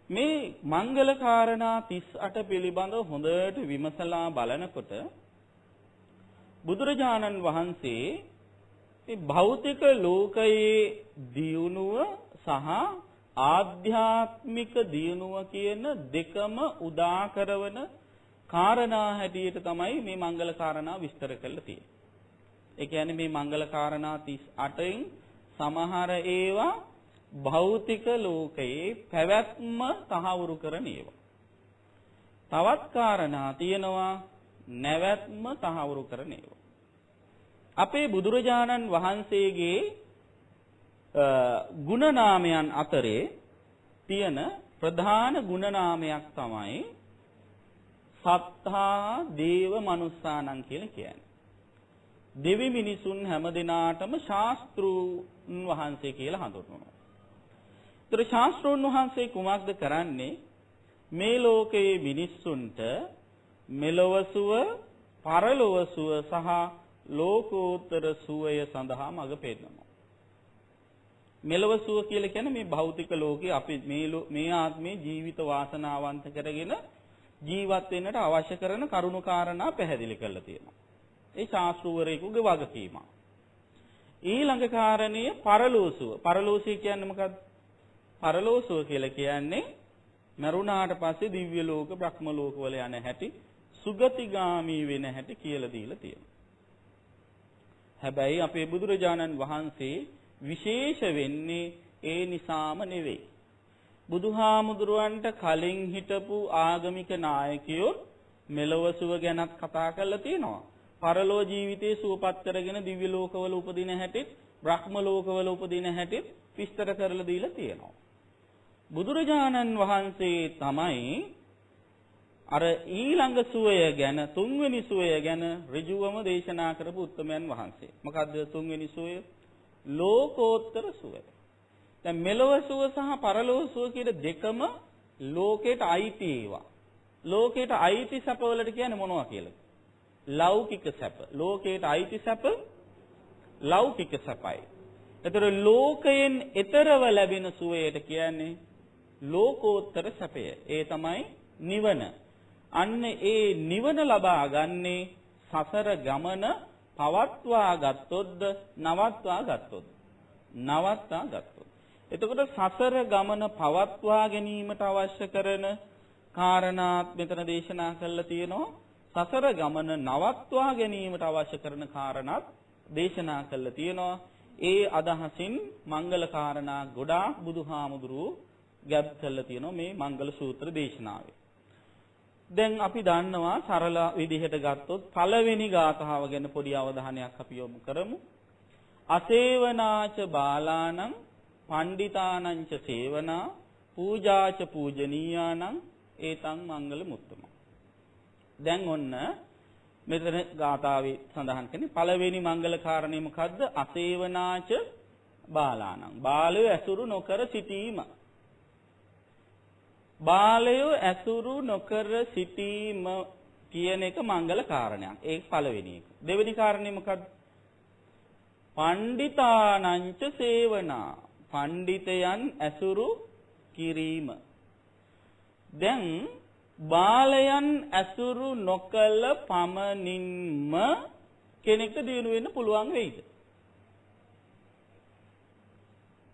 මේ මංගල කාරණා 38 පිළිබඳව හොඳට විමසලා බලනකොට බුදුරජාණන් වහන්සේ මේ භෞතික ලෝකයේ දියුණුව සහ ආධ්‍යාත්මික දියුණුව කියන දෙකම උදා කරන කාරණා හැටියට තමයි මේ මංගල කාරණා විස්තර කරලා තියෙන්නේ. ඒ කියන්නේ මේ මංගල කාරණා 38න් සමහර ඒවා භෞතික ලෝකයේ පැවැත්ම තහවුරු කරන ඒවා. තවත් කාරණා තියෙනවා නැවැත්ම තහවුරු කරන ඒවා. අපේ බුදුරජාණන් වහන්සේගේ ගුණ නාමයන් අතරේ තියෙන ප්‍රධාන ගුණ නාමයක් තමයි සත්තා දේව මනුස්සානං කියලා කියන්නේ. දෙවි මිනිසුන් හැම දිනාටම ශාස්ත්‍රූන් වහන්සේ කියලා හඳුන්වනවා. ඒතර ශාස්ත්‍රූන් වහන්සේ කුමක්ද කරන්නේ? මේ ලෝකයේ මිනිස්සුන්ට මෙලොව සුව, පරලොව සුව සහ ලෝකෝත්තර සුවය සඳහා මඟ පෙන්නනවා. මෙලොව සුව කියලා කියන්නේ මේ භෞතික ලෝකේ අපි මේ ආත්මේ ජීවිත වාසනාවන්ත කරගෙන ජීවත් වෙන්නට අවශ්‍ය කරන කරුණු කාරණා පැහැදිලි කරලා තියෙනවා. ඒ ශාස්ත්‍රවරයෙකුගේ වගකීම. ඊළඟ කාරණය පරලෝසුව. පරලෝසුව කියන්නේ මොකක්ද? පරලෝසුව කියලා කියන්නේ මරුණාට පස්සේ දිව්‍ය ලෝක, බ්‍රහ්ම ලෝක වල යන හැටි, සුගතිගාමී වෙන හැටි කියලා දීලා තියෙනවා. හැබැයි අපේ බුදුරජාණන් වහන්සේ විශේෂ වෙන්නේ ඒ නිසාම නෙවෙයි. බුදුහාමුදුරුවන්ට කලින් හිටපු ආගමික නායකයෝ මෙලොව සුව ගැනත් කතා කරලා තියෙනවා. පරලෝ ජීවිතේ සුවපත් කරගෙන දිව්‍ය ලෝකවල උපදින හැටි, බ්‍රහ්ම ලෝකවල උපදින හැටි විස්තර කරලා දීලා තියෙනවා. බුදුරජාණන් වහන්සේ තමයි අර ඊළඟ සුවය ගැන, තුන්වෙනි සුවය ගැන ඍජුවම දේශනා කරපු උත්තමයන් වහන්සේ. මොකද්ද තුන්වෙනි සුවය? ලෝකෝත්තර සුවය. දැන් මෙලොව සුව සහ පරලොව සුව කියන දෙකම ලෝකයට අයිති ඒවා. ලෝකයට අයිති සැපවලට කියන්නේ මොනවා කියලාද? ලෞකික සැප. ලෝකයට අයිති සැප ලෞකික සැපයි. ඒතර ලෝකයෙන් එතරව ලැබෙන සුවයට කියන්නේ ලෝකෝත්තර සැපය. ඒ තමයි නිවන. අන්න ඒ නිවන ලබා ගන්නේ සසර ගමන පවත්වා ගත්තොත්ද නවත්වා ගත්තොත්. නවත්වා ගත්තොත්. එතකොට සසර ගමන පවත්වා ගැනීමට අවශ්‍ය කරන කාරණාත් මෙතන දේශනා කරලා තියෙනවා. සසර ගමන නවත්වා ගැනීමට අවශ්‍ය කරන කාරණාත් දේශනා කරලා තියෙනවා. ඒ අදහසින් මංගල කාරණා ගොඩාක් බුදුහාමුදුරුවෝ ගැබ් කරලා තියෙනවා මේ මංගල සූත්‍ර දේශනාවේ. දැන් අපි දන්නවා සරල විදිහට ගත්තොත් පළවෙනි ගාථාව ගැන පොඩි අවධානයක් අපි යොමු කරමු. අසේවනාච බාලාණං පණ්ඩිතානංච සේවනා පූජාච පූජනීයානං ඒතං මංගල මුත්තම. දැන් ඔන්න මෙතන ගාථාවේ සඳහන් කරන්නේ පළවෙනි මංගල කාරණේ මොකද්ද? අසේවනාච බාලානං. බාලය ඇසුරු නොකර සිටීම. බාලය ඇසුරු නොකර සිටීම කියන එක මංගල කාරණයක්. ඒක පළවෙනි එක. දෙවෙනි කාරණේ මොකද්ද? පණ්ඩිතානංච සේවනා. පණ්ඩිතයන් ඇසුරු කිරීම. දැන් බාලයන් ඇසුරු නොකළ පමණින්ම කෙනෙක්ට දිනු වෙන්න පුළුවන් වෙයිද?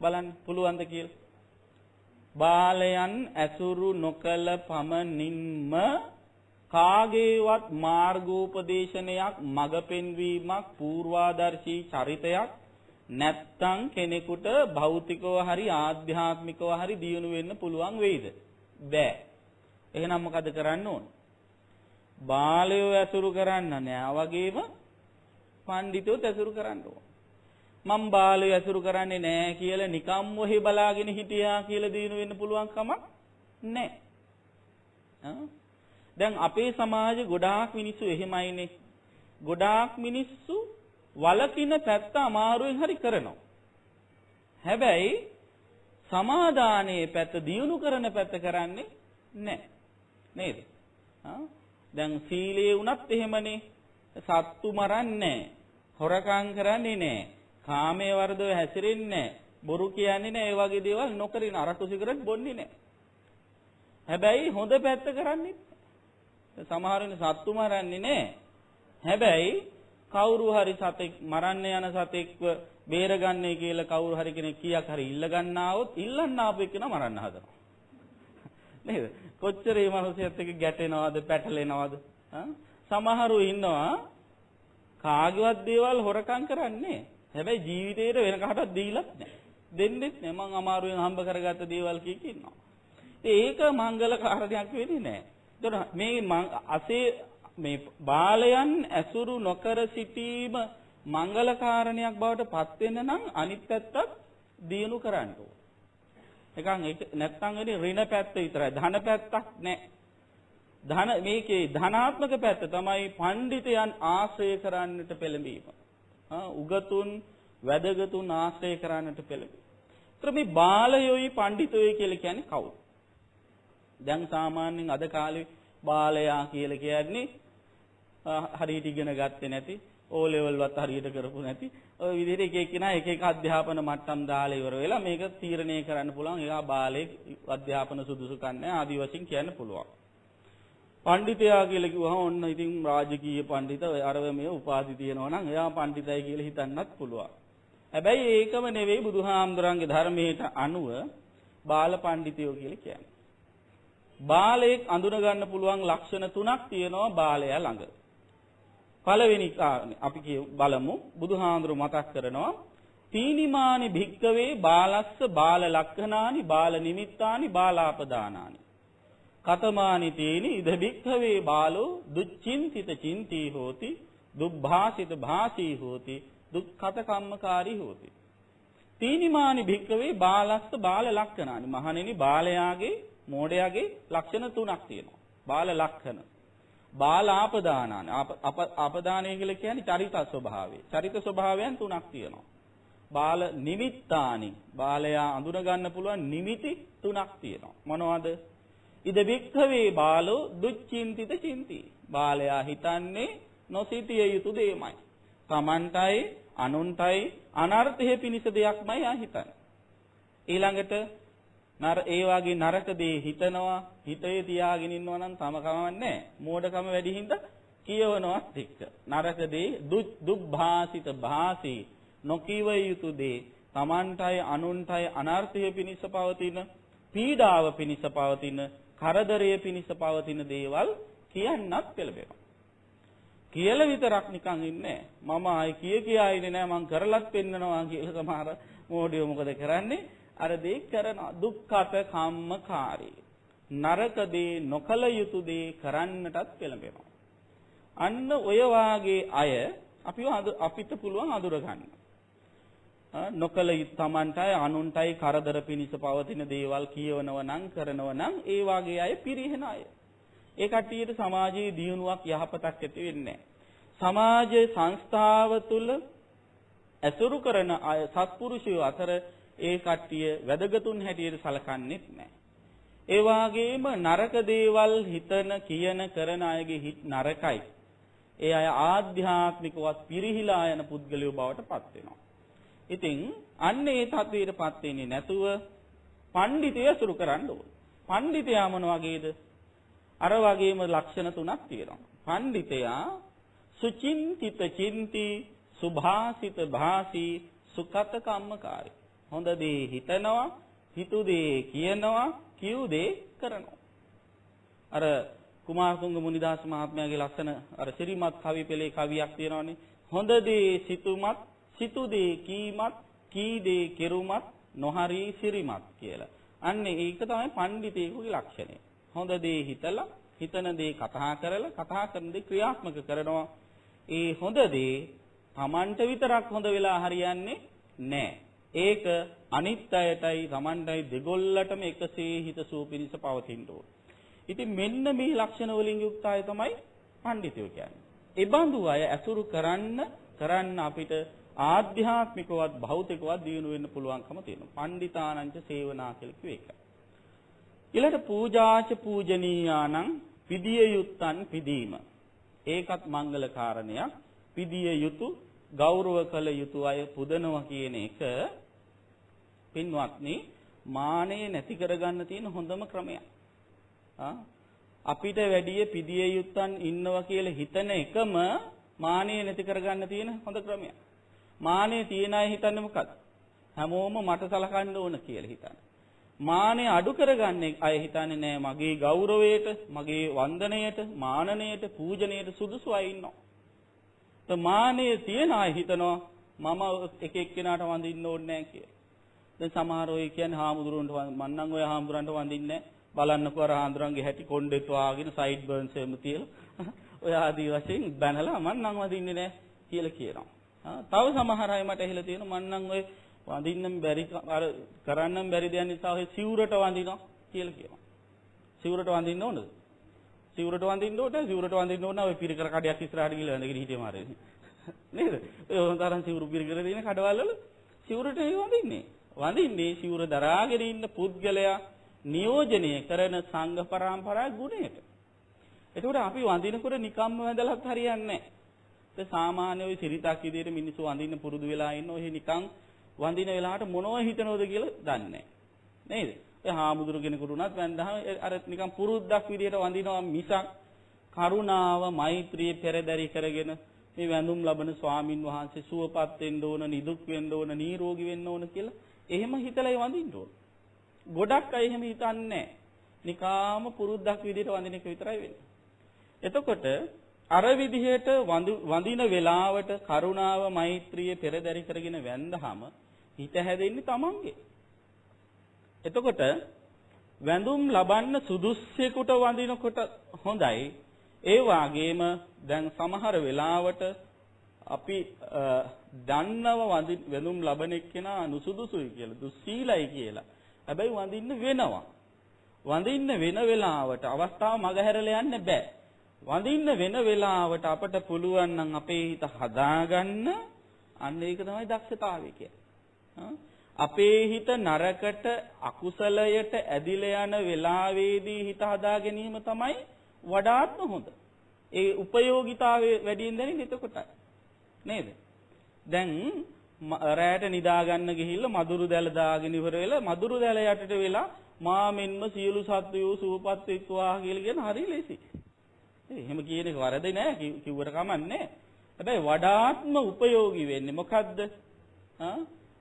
බලන්න පුළුවන්ද කියලා. බාලයන් ඇසුරු නොකළ පමණින්ම කාගේවත් මාර්ගෝපදේශනයක්, මඟ පෙන්වීමක්, පූර්වාදර්ශී චරිතයක් නැත්තම් කෙනෙකුට භෞතිකව හරි ආධ්‍යාත්මිකව හරි දියුණු වෙන්න පුළුවන් වෙයිද? බෑ. එහෙනම් මොකද කරන්න ඕන? බාලයෝ ඇසුරු කරන්න නෑ. වගේම පඬිතුයෝ ඇසුරු කරන්න ඕන. මම බාලයෝ ඇසුරු කරන්නේ නෑ කියලා නිකම් ඔහි බලාගෙන හිටියා කියලා දිනු වෙන්න පුළුවන් කමක් නෑ. දැන් අපේ සමාජේ ගොඩාක් මිනිස්සු එහෙමයිනේ. ගොඩාක් මිනිස්සු වලකින පැත්ත අමාරුවෙන් හරි කරනවා. හැබැයි සමාදානයේ පැත්ත දියුණු කරන පැත්ත කරන්නේ නැහැ. නේද? දැන් සීලයේ උනත් එහෙමනේ. සත්තු මරන්නේ නැහැ. හොරකම් කරන්නේ නැහැ. කාමයේ වර්ධව හැසිරෙන්නේ නැහැ. බොරු කියන්නේ නැහැ. ඒ වගේ දේවල් නොකරින අරටු සිගරට් බොන්නේ නැහැ. හැබැයි හොඳ පැත්ත කරන්නේ සමහර වෙලාවට සත්තු මරන්නේ නැහැ. හැබැයි කවුරු හරි සතෙක් මරන්න යන සතෙක්ව බේරගන්නේ කියලා කවුරු හරි කෙනෙක් කීයක් හරි ඉල්ල ගන්නවොත් ඉල්ලන්න ආපු එකන මරන්න හදනවා. නේද? කොච්චර මේ මිනිස්සුත් එක්ක ගැටෙනවද, පැටලෙනවද? සමහරු ඉන්නවා කාගේවත් දේවල් හොරකම් කරන්නේ. හැබැයි ජීවිතේට වෙන කාටවත් දීලත් නැහැ. දෙන්නෙත් නැහැ. මං අමාරුවෙන් හම්බ කරගත්ත දේවල් කීක ඉන්නවා. ඒක මංගල කාරණයක් වෙන්නේ නැහැ. ඒතකොට මේ බාලයන් ඇසුරු නොකර සිටීම මංගල කාරණයක් බවට පත් වෙන්න නම් අනිත් පැත්තත් දියුණු කරන්න ඕන. ඒක නැත්තම් වෙන්නේ ඍණ පැත්ත විතරයි. ධන පැත්තක් නැහැ. මේකේ ධනාත්මක පැත්ත තමයි පඬිතයන් ආශ්‍රය කරන්නට පෙළඹීම. උගතුන් වැදගතුන් ආශ්‍රය කරන්නට පෙළඹීම. ඒතර මේ බාලයෝයි පඬිතයෝයි කියලා කියන්නේ කවුද? දැන් සාමාන්‍යයෙන් අද කාලේ බාලයා කියලා කියන්නේ හරියට ඉගෙන ගත්තේ නැති, ඕ ලෙවල් වත් හරියට කරපු නැති, ඔය විදිහට එක එක්කිනා එක එක අධ්‍යාපන මට්ටම් දාලා ඉවර වෙලා මේක තීරණය කරන්න පුළුවන්. එයා බාලයෙක් අධ්‍යාපන සුදුසුකම් නැහැ ආදි වශයෙන් කියන්න පුළුවන්. පඬිතයා කියලා කිව්වහම ඔන්න ඉතින් රාජකීය පඬිත අරව මේ උපාධි තියෙනවා නම් එයා පඬිතයි කියලා හිතන්නත් පුළුවන්. හැබැයි ඒකම නෙවෙයි බුදුහාමුදුරන්ගේ ධර්මයට අනුව බාල පඬිතයෝ කියලා කියන්නේ. බාලයෙක් අඳුන ගන්න පුළුවන් ලක්ෂණ තුනක් තියෙනවා බාලයා ළඟ. පළවෙනි කාරණේ අපි බලමු. බුදුහාඳුරු මතක් කරනවා තීනිමානි භික්කවේ බාලස්ස බාල ලක්ඛනානි බාල නිමිත්තානි බාලාපදානානි කතමානි තේනි ඉද භික්කවේ බාලෝ දුච්චින්තිත චින්තී හෝති දුබ්භාසිත භාසී හෝති දුක්ඛත කම්මකාරී හෝති. තීනිමානි භික්කවේ බාලස්ස බාල ලක්ඛනානි මහණෙනි බාලයාගේ මෝඩයාගේ ලක්ෂණ තුනක් තියෙනවා. බාල ලක්ෂණ. බාලාපදානාන. අපදානය කියලා කියන්නේ චරිත ස්වභාවය. චරිත ස්වභාවයන් තුනක් තියෙනවා. බාල නිමිත්තානි. බාලයා අඳුන ගන්න පුළුවන් නිමිති තුනක් තියෙනවා. මොනවද? ඉද වික්ඛවේ බාලෝ දුච්චින්තිත චින්ති. බාලයා හිතන්නේ නොසිතිය යුතු දෙයමයි. Tamanටයි අනුන්ටයි අනර්ථය පිණිස දෙයක්මයි ආ හිතන්නේ. ඊළඟට ඒ වගේ නරක දේ හිතනවා, හිතේ තියාගෙන ඉන්නවා නම් තම කමන්නේ මෝඩකම වැඩි හින්දා කියවනවත් එක්ක. නරක දේ දුබ්භාසිත භාසී නොකිව යුතු දේ Tamanටයි අනුන්ටයි අනර්ථය පිණිස පවතින, පීඩාව පිණිස පවතින, කරදරය පිණිස පවතින දේවල් කියන්නත් පෙළඹෙනවා. කියලා විතරක් නිකන් ඉන්නේ මම ආයි කියා ඉන්නේ නෑ මං කරලත් පෙන්නනවා කියලා සමහර මෝඩියෝ මොකද කරන්නේ? අර දේ කරන දුක්ඛත කම්මකාරී නරක දේ නොකල යුතු දේ කරන්නටත් පෙළඹෙනවා. අන්න ඔය වාගේ අය අපිට පුළුවන් අඳුර ගන්න. නොකල තමන්ටයි අනුන්ටයි කරදර පිනිස පවතින දේවල් කියවනව නම් කරනව නම් ඒ වාගේ අය පිරිහෙන අය. ඒ කට්ටියට සමාජයේ දියුණුවක් යහපතක් ඇති වෙන්නේ නැහැ. සමාජයේ සංස්ථාව තුළ ඇසුරු කරන අය සත්පුරුෂයෝ අතර ඒ කට්ටිය වැදගතුන් හැටියට සලකන්නේත් නැහැ. ඒ වාගේම නරක දේවල් හිතන කියන කරන අයගේ හිත නරකයි. ඒ අය ආධ්‍යාත්මිකවත් පිරිහිලා යන පුද්ගලයෝ බවට පත් වෙනවා. ඉතින් අන්න ඒ තත්වයටපත් වෙන්නේ නැතුව පඬිතය අසුරු කරන්න ඕන. පඬිතයා මොන වගේද? අර වගේම ලක්ෂණ තුනක් තියෙනවා. පඬිතයා සුචින්තිත චින්ති සුභාසිත භාසී සුකත කම්මකාරී. හොඳ දේ හිතනවා, හිතු දේ කියනවා, කියු දේ කරනවා. අර කුමාරතුංග මුනිදාස මහත්මයාගේ ලස්සන අර ශ්‍රීමත් කවි පෙළේ කවියක් තියෙනවානේ. හොඳ දේ සිතුමත්, සිතු දේ කීමත්, කී දේ කෙරුමත් නොහරි සිරිමත් කියලා. අන්න ඒක තමයි පඬිතේකුගේ ලක්ෂණය. හොඳ දේ හිතලා, හිතන දේ කතා කරලා, කතා කරන දේ ක්‍රියාත්මක කරනවා. ඒ හොඳ දේ Tamanට විතරක් හොඳ වෙලා හරියන්නේ නැහැ. ඒක අනිත් අයටයි Tamanටයි දෙගොල්ලටම එකසේ හිතසුව පිණිස පවතින්න ඕන. ඉතින් මෙන්න මේ ලක්ෂණ වලින් යුක්ත අය තමයි පඬිතුයෝ කියන්නේ. ඒ බඳු අය අසුරු කරන්න අපිට ආධ්‍යාත්මිකවත් භෞතිකවත් දියුණු වෙන්න පුළුවන්කම තියෙනවා. පණ්ඩිතානංච සේවනා කියලා කිව්ව එක. ඊළඟට පූජාච පූජනීයානං පිදිය යුත්තන් පිදීම. ඒකත් මංගල කාරණයක්. පිදිය යුතු ගෞරව කළ යුතු අය පුදනවා කියන එක පින්වත්නි මානෙ නැති කරගන්න තියෙන හොඳම ක්‍රමයක්. අපිට වැඩි පිදිය යුත්තන් ඉන්නවා කියලා හිතන එකම මානෙ නැති කරගන්න තියෙන හොඳ ක්‍රමයක්. මානෙ තියන අය හිතන්නේ මොකක්ද? හැමෝම මට සලකන්න ඕන කියලා හිතන්නේ. මානෙ අඩු කරගන්න අය හිතන්නේ නෑ මගේ ගෞරවයට, මගේ වන්දනයට, මානනයට, පූජනයට සුදුසු අය ඉන්නවා. මානෙ තියන අය හිතනවා මම එක එක්කෙනාට වඳින්න ඕනේ නෑ කියලා. දැන් සමහර අය කියන්නේ හාමුදුරුවන්ට මම නම් ඔය හාමුදුරන්ට වඳින්නේ නෑ. බලන්නකෝ අර හාමුදුරන්ගේ හැටි කොණ්ඩෙත් වාගෙන සයිඩ් බර්න්ස් එහෙම තියලා ඔය ආදී වශයෙන් බැනලා මම නම් වඳින්නේ නෑ කියලා කියනවා. තව සමහර අය මට ඇහිලා තියෙනවා මම නම් ඔය වඳින්නම් බැරි අර කරන්නම් බැරි දෙයක් නිසා ඔය සිවුරට වඳිනවා කියලා කියනවා. සිවුරට වඳින්න ඕනද? සිවුරට වඳින්න ඕනේ. සිවුරට වඳින්න ඕන ඔය පිරිකර කඩයක් ඉස්සරහට ගිහලා නැගිට හිටියේ මාරේ. නේද? ඔය තරම් සිවුරු පිරිකර දෙන කඩවල වල සිවුරට වඳින්නේ. වඳින්නේ සිවුර දරාගෙන ඉන්න පුද්ගලයා නියෝජනය කරන සංඝ පරම්පරාවේ ගුණයට. එතකොට අපි වඳිනකොට නිකම්ම වැඳලත් හරියන්නේ නැහැ. ඒ සාමාන්‍ය ওই සිරිතක් විදියට මිනිස්සු වඳින්න පුරුදු වෙලා ඉන්න ඔය නිකන් වඳින වෙලාවට මොනව හිතනවද කියලා දන්නේ නැහැ. නේද? ඒ හාමුදුරු කෙනෙකුට උනත් වැඳහම අර නිකන් පුරුද්දක් විදියට වඳිනවා මිසක් කරුණාව, මෛත්‍රිය පෙරදරි කරගෙන මේ වැඳුම් ලබන ස්වාමින් වහන්සේ සුවපත් වෙන්න ඕන, නිදුක් වෙන්න ඕන, නිරෝගී වෙන්න ඕන කියලා එහෙම හිතලා වඳින්න ඕන. ගොඩක් අය එහෙම හිතන්නේ නැහැ. නිකාම පුරුද්දක් විදියට වඳින එක විතරයි වෙන්නේ. එතකොට අර විදිහට වඳින වෙලාවට කරුණාව මෛත්‍රිය පෙරදරි කරගෙන වැඳහම හිත හැදෙන්නේ තමන්ගේ. එතකොට වැඳුම් ලබන්න සුදුස්සෙකුට වඳිනකොට හොඳයි. ඒ වගේම දැන් සමහර වෙලාවට අපි දන්නව වැඳුම් ලබන එක්කෙනා නුසුදුසුයි කියලා, දුස්සීලයි කියලා. හැබැයි වඳින්න වෙනවා. වඳින්න වෙන වෙලාවට අවස්ථාව මගහැරලා යන්න බෑ. වඳින්න වෙන වෙලාවට අපට පුළුවන් නම් අපේ හිත හදාගන්න අන්න ඒක තමයි දක්ෂතාවය කියන්නේ. අපේ හිත නරකට අකුසලයට ඇදිලා යන වෙලාවේදී හිත හදා ගැනීම තමයි වඩාත්ම හොඳ. ඒ ප්‍රයෝගිතාවයේ වැඩියෙන් දැනෙන්නේ එතකොටයි. නේද? දැන් රැයට නිදා ගන්න ගිහිල්ලා මදුරු දැල දාගෙන ඉවර වෙලා මදුරු දැල යටට වෙලා මා මෙන්ම සියලු සත්වයෝ සුවපත් වෙත්වා කියලා කියන හරි ලේසි. එහෙම කියන එක වරද නෑ කිව්වට කමන්නේ. හැබැයි වඩාත්ම ප්‍රයෝගී වෙන්නේ මොකද්ද?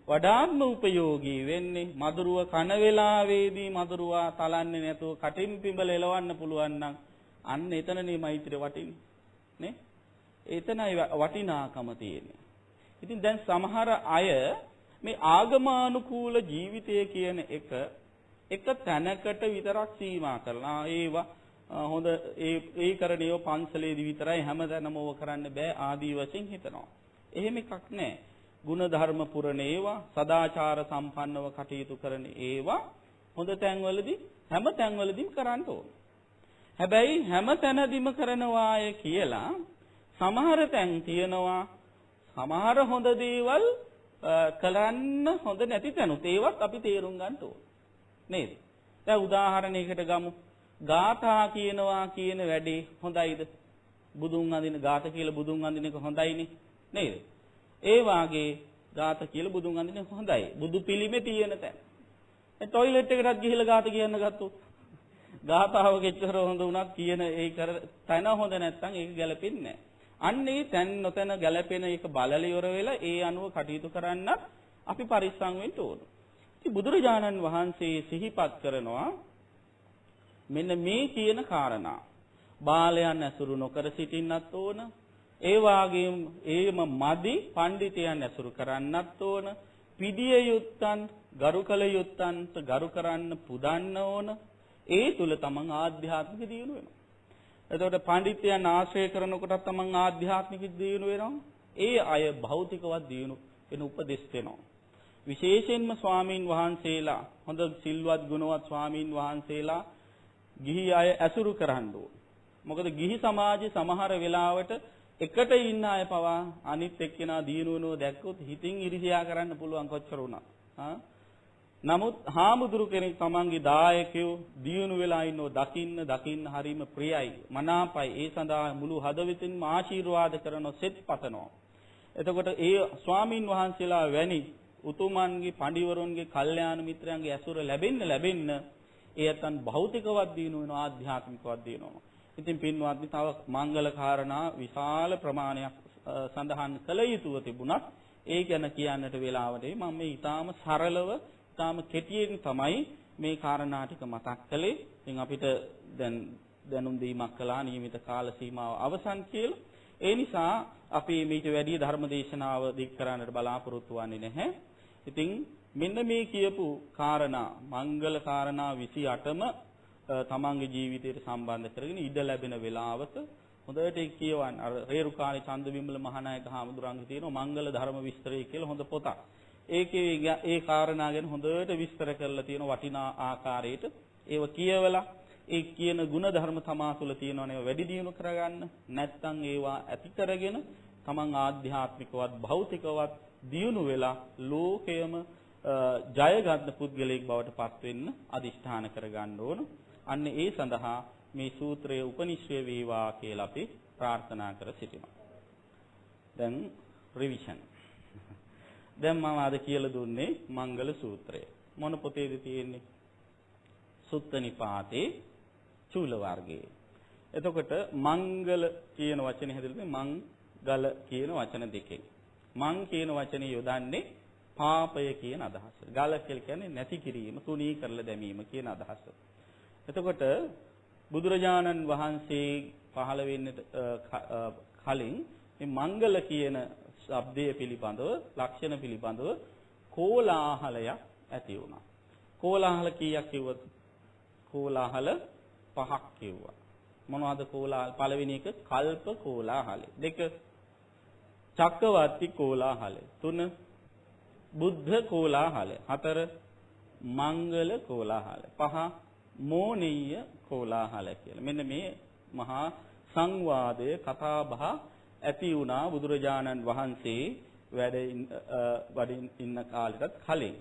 වඩාත්ම ප්‍රයෝගී වෙන්නේ මදුරුව කන වෙලාවේදී මදුරුවා තලන්නේ නැතුව කටින් පිඹල එලවන්න පුළුවන් නම් අන්න එතනනේ මෛත්‍රිය වටින්නේ. නේ? එතනයි වටිනාකම තියෙන්නේ. ඉතින් දැන් සමහර අය මේ ආගමානුකූල ජීවිතය කියන එක තැනකට විතරක් සීමා කරලා ඒවා හොඳ ඒ කරණියෝ පන්සලේදී විතරයි හැමදැනම ඕව කරන්න බෑ ආදී වශයෙන් හිතනවා. එහෙම එකක් නෑ. ගුණ ධර්ම පුරණ ඒවා, සදාචාර සම්පන්නව කටයුතු කරන ඒවා හොඳ තැන්වලදී හැම තැන්වලදීම කරන්න ඕන. හැබැයි හැම තැනදීම කරනවාය කියලා සමහර තැන් තියෙනවා සමහර හොඳ දේවල් කරන්න හොඳ නැති තැනුත් ඒවත් අපි තේරුම් ගන්න ඕන. නේද? දැන් උදාහරණයකට ගමු. ගාථා කියනවා කියන වැඩේ හොඳයිද? බුදුන් අඳින ගාථා කියලා බුදුන් අඳින එක හොඳයිනේ. නේද? ඒ වාගේ ගාථා කියලා බුදුන් අඳින එක හොඳයි. බුදු පිළිමේ තියෙන තැන. ඒ টয়ලට් එකටත් ගිහිල්ලා ගාථා කියන්න ගත්තොත් ගාථාව කෙච්චර හොඳ වුණත් කියන ඒ කර තැන හොඳ නැත්නම් ඒක ගැලපෙන්නේ නැහැ. අන්න ඒ තැන් නොතැන ගැලපෙන එක බලල ඉවර වෙලා ඒ අනුව කටයුතු කරන්න අපි පරිස්සම් වෙන්න ඕන. ඉතින් බුදුරජාණන් වහන්සේ සිහිපත් කරනවා මෙන්න මේ කියන කාරණා. බාලයන් ඇසුරු නොකර සිටින්නත් ඕන. ඒ වාගේම ඒම මදි පඬිතයන් ඇසුරු කරන්නත් ඕන. පිළිය යුත්තන් ගරුකල යුත්තන්ට ගරු කරන්න පුදන්න ඕන. ඒ තුල තමන් ආධ්‍යාත්මික දියුණුව වෙනවා. එතකොට පඬිතයන් ආශ්‍රය කරනකොට තමන් ආධ්‍යාත්මික දියුණුව වෙනවා. ඒ අය භෞතිකවත් දියුණුව වෙන උපදෙස් දෙනවා. විශේෂයෙන්ම ස්වාමීන් වහන්සේලා හොඳ සිල්වත් ගුණවත් ස්වාමීන් වහන්සේලා ගිහි අය ඇසුරු කරන්න ඕන. මොකද ගිහි සමාජයේ සමහර වෙලාවට එකට ඉන්න අය පවා අනිත් එක්කෙනා දියුණුවනෝ දැක්කොත් හිතින් ඉරිසියා කරන්න පුළුවන් කොච්චර වුණත්. නමුත් හාමුදුරු කෙනෙක් තමන්ගේ දායකයෝ දියුණු වෙලා ඉන්නෝ දකින්න හරීම ප්‍රියයි මනාපයි. ඒ සඳහා මුළු හදවතින්ම ආශිර්වාද කරන සෙත් පතනවා. එතකොට ඒ ස්වාමින් වහන්සේලා වැනි උතුමන්ගේ පඬිවරුන්ගේ කල්යාණ මිත්‍රයන්ගේ ඇසුර ලැබෙන්න ඒ අතන් භෞතිකවත් දිනු වෙනවා ආධ්‍යාත්මිකවත් දිනුනවා. ඉතින් පින්වත්නි තව මංගල කාරණා විශාල ප්‍රමාණයක් සඳහන් කළ යුතුව තිබුණත් ඒ ගැන කියන්නට වෙලාවට මම මේ ඊටාම සරලව ඊටාම කෙටියෙන් තමයි මේ කාරණා ටික මතක් කළේ. ඉතින් අපිට දැන් දැනුම් දීමක් කළා නියමිත කාල සීමාව අවසන් කියලා. ඒ නිසා අපි මේක වැඩි ධර්ම දේශනාව දික් කරන්නට බලාපොරොත්තු වෙන්නේ නැහැ. ඉතින් මෙන්න මේ කියපු කාරණා මංගල කාරණා 28ම තමන්ගේ ජීවිතයට සම්බන්ධ කරගෙන ඉඩ ලැබෙන වෙලාවක හොඳට ඒක කියවන්න. අර රේරුකාණේ චන්දවිමල මහානායක හාමුදුරන්ගේ තියෙන මංගල ධර්ම විස්තරය කියලා හොඳ පොතක්. ඒකේ ඒ කාරණා ගැන හොඳට විස්තර කරලා තියෙන වටිනා ආකාරයට ඒව කියවලා ඒ කියන ගුණ ධර්ම තමා තුළ තියෙනවනේ වැඩි දියුණු කරගන්න. නැත්නම් ඒවා ඇති කරගෙන තමන් ආධ්‍යාත්මිකවත් භෞතිකවත් දියුණු වෙලා ලෝකයම ජය ගන්න පුද්ගලයෙක් බවට පත් වෙන්න අදිෂ්ඨාන කරගන්න ඕන. අන්න ඒ සඳහා මේ සූත්‍රය උපනිශ්‍රය වේවා කියලා අපි ප්‍රාර්ථනා කර සිටිනවා. දැන් රිවිෂන්. දැන් මම අද කියලා දුන්නේ මංගල සූත්‍රය. මොන පොතේද තියෙන්නේ? සුත්ත නිපාතේ චූල වර්ගයේ. එතකොට මංගල කියන වචනේ හැදෙන්නේ මංගල කියන වචන දෙකෙන්. මං කියන වචනේ යොදන්නේ පාපය කියන අදහස. ගල කියලා කියන්නේ නැති කිරීම, තුනී කරලා දැමීම කියන අදහස. එතකොට බුදුරජාණන් වහන්සේ පහළ වෙන්නට කලින් මේ මංගල කියන ශබ්දය පිළිබඳව, ලක්ෂණ පිළිබඳව කෝලාහලයක් ඇති වුණා. කෝලාහල කීයක් කිව්වද? කෝලාහල 5ක් කිව්වා. මොනවද කෝලාහල? පළවෙනි එක කල්ප කෝලාහලය. 2 චක්කවර්ති කෝලාහලය. 3 බුද්ධ කෝලාහලය. 4 මංගල කෝලාහලය. 5 මෝනීය කෝලාහලය කියලා. මෙන්න මේ මහා සංවාදයේ කතා බහ ඇති වුණා බුදුරජාණන් වහන්සේ වැඩ ඉන්න කාලෙටත් කලින්.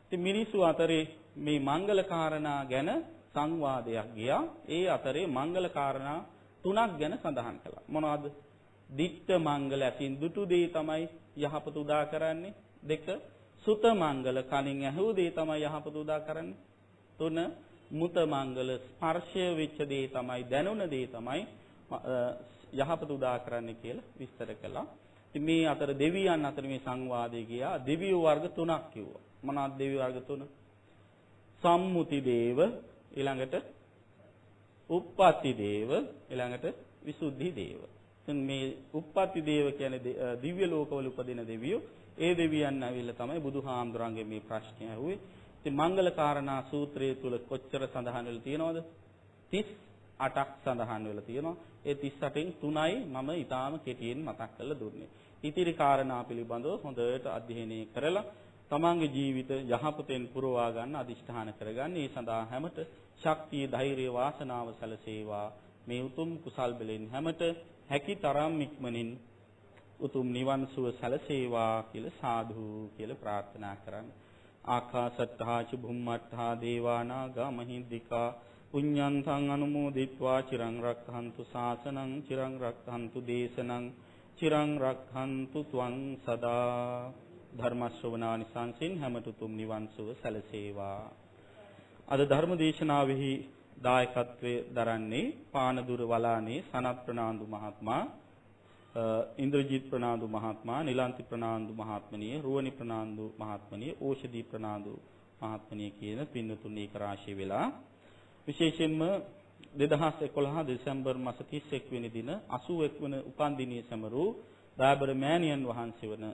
ඉතින් මිනිස්සු අතරේ මේ මංගල කාරණා ගැන සංවාදයක් ගියා. ඒ අතරේ මංගල කාරණා 3ක් ගැන සඳහන් කළා. මොනවද? දිට්ඨ මංගල ඇතින් දුටු දේ තමයි යහපත උදා කරන්නේ. 2 සුත මංගල කලින් ඇහූ දේ තමයි යහපත උදා කරන්නේ. 3 මුත මංගල ස්පර්ශය වෙච්ච දේ තමයි දැනුණ දේ තමයි යහපත උදා කරන්නේ කියලා විස්තර කළා. ඉතින් මේ අතර දෙවියන් අතර මේ සංවාදයේ ගියා. දෙවියෝ වර්ග 3ක් කිව්වා. මොනවද දෙවි වර්ග 3? සම්මුති දේව, ඊළඟට උප්පත්ති දේව, ඊළඟට විසුද්ධි දේව. ඉතින් මේ උප්පත්ති දේව කියන්නේ දිව්‍ය ලෝකවල උපදින දෙවියෝ. ඒ දෙවියන් ඇවිල්ලා තමයි බුදුහාමුදුරන්ගේ මේ ප්‍රශ්නය අහුවේ. ඉතින් මංගල කාරණා සූත්‍රයේ තුල කොච්චර සඳහන් වෙලා තියෙනවද? 30 38ක් සඳහන් වෙලා තියෙනවා. ඒ 38න් 3යි මම ඊටාම කෙටියෙන් මතක් කරලා දුන්නේ. ඉතිරි කාරණා පිළිබඳව හොඳට අධ්‍යයනය කරලා තමන්ගේ ජීවිත යහපතෙන් පුරවා ගන්න අදිෂ්ඨාන කරගන්න. ඒ සඳහා හැමත ශක්තිය, ධෛර්යය, වාසනාව සැලසේවා. මේ උතුම් කුසල් බලෙන් හැමත හැකි තරම් ඉක්මනින් උතුම් නිවන් සුව සැලසේවා කියලා සාදු කියලා ප්‍රාර්ථනා කරන්න. ආකාසට්ඨා ච භුම්මට්ඨා දේවානාගා මහින්దికා පුඤ්ඤන්තං අනුමෝදිත්වා චිරං රක්ඛන්තු ශාසනං චිරං රක්ඛන්තු දේශනං චිරං රක්ඛන්තු ත්වං සදා. ධර්ම ශ්‍රවණානිසංසින් හැමතුම් නිවන් සුව සැලසේවා. අද ධර්ම දේශනාවෙහි දායකත්වයේ දරන්නේ පානදුර වලානේ සනත් ප්‍රනාන්දු මහත්මයා, ඉන්ද්‍රජිත් ප්‍රනාන්දු මහත්මයා, නිලන්ති ප්‍රනාන්දු මහත්මනිය, රුවනි ප්‍රනාන්දු මහත්මනිය, ඕෂධි ප්‍රනාන්දු මහත්මනිය කියන පින්වතුන් ඒක රාශිය වෙලා විශේෂයෙන්ම 2011 දෙසැම්බර් මාස 31 වෙනි දින 81 වන උපන්දිනයේ සමරු දාබර මෑණියන් වහන්සේ වන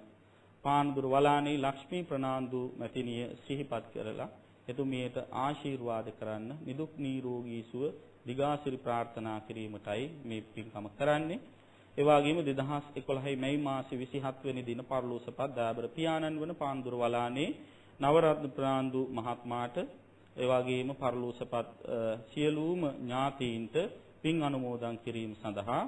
පානදුර වලානේ ලක්ෂ්මී ප්‍රනාන්දු මැතිණිය සිහිපත් කරලා එතුමියට ආශිර්වාද කරන්න, නිදුක් නිරෝගී සුව දිගාසිරි ප්‍රාර්ථනා කිරීමටයි මේ පින්කම කරන්නේ. ඒ වගේම 2011 මැයි මාසේ 27 වෙනි දින පරලෝසපත් දාබර පියාණන් වන පානදුර වලානේ නවරත්න ප්‍රනාන්දු මහත්මයාට ඒ වගේම පරලෝසපත් සියලුම ඥාතීන්ට පින් අනුමෝදන් කිරීම සඳහා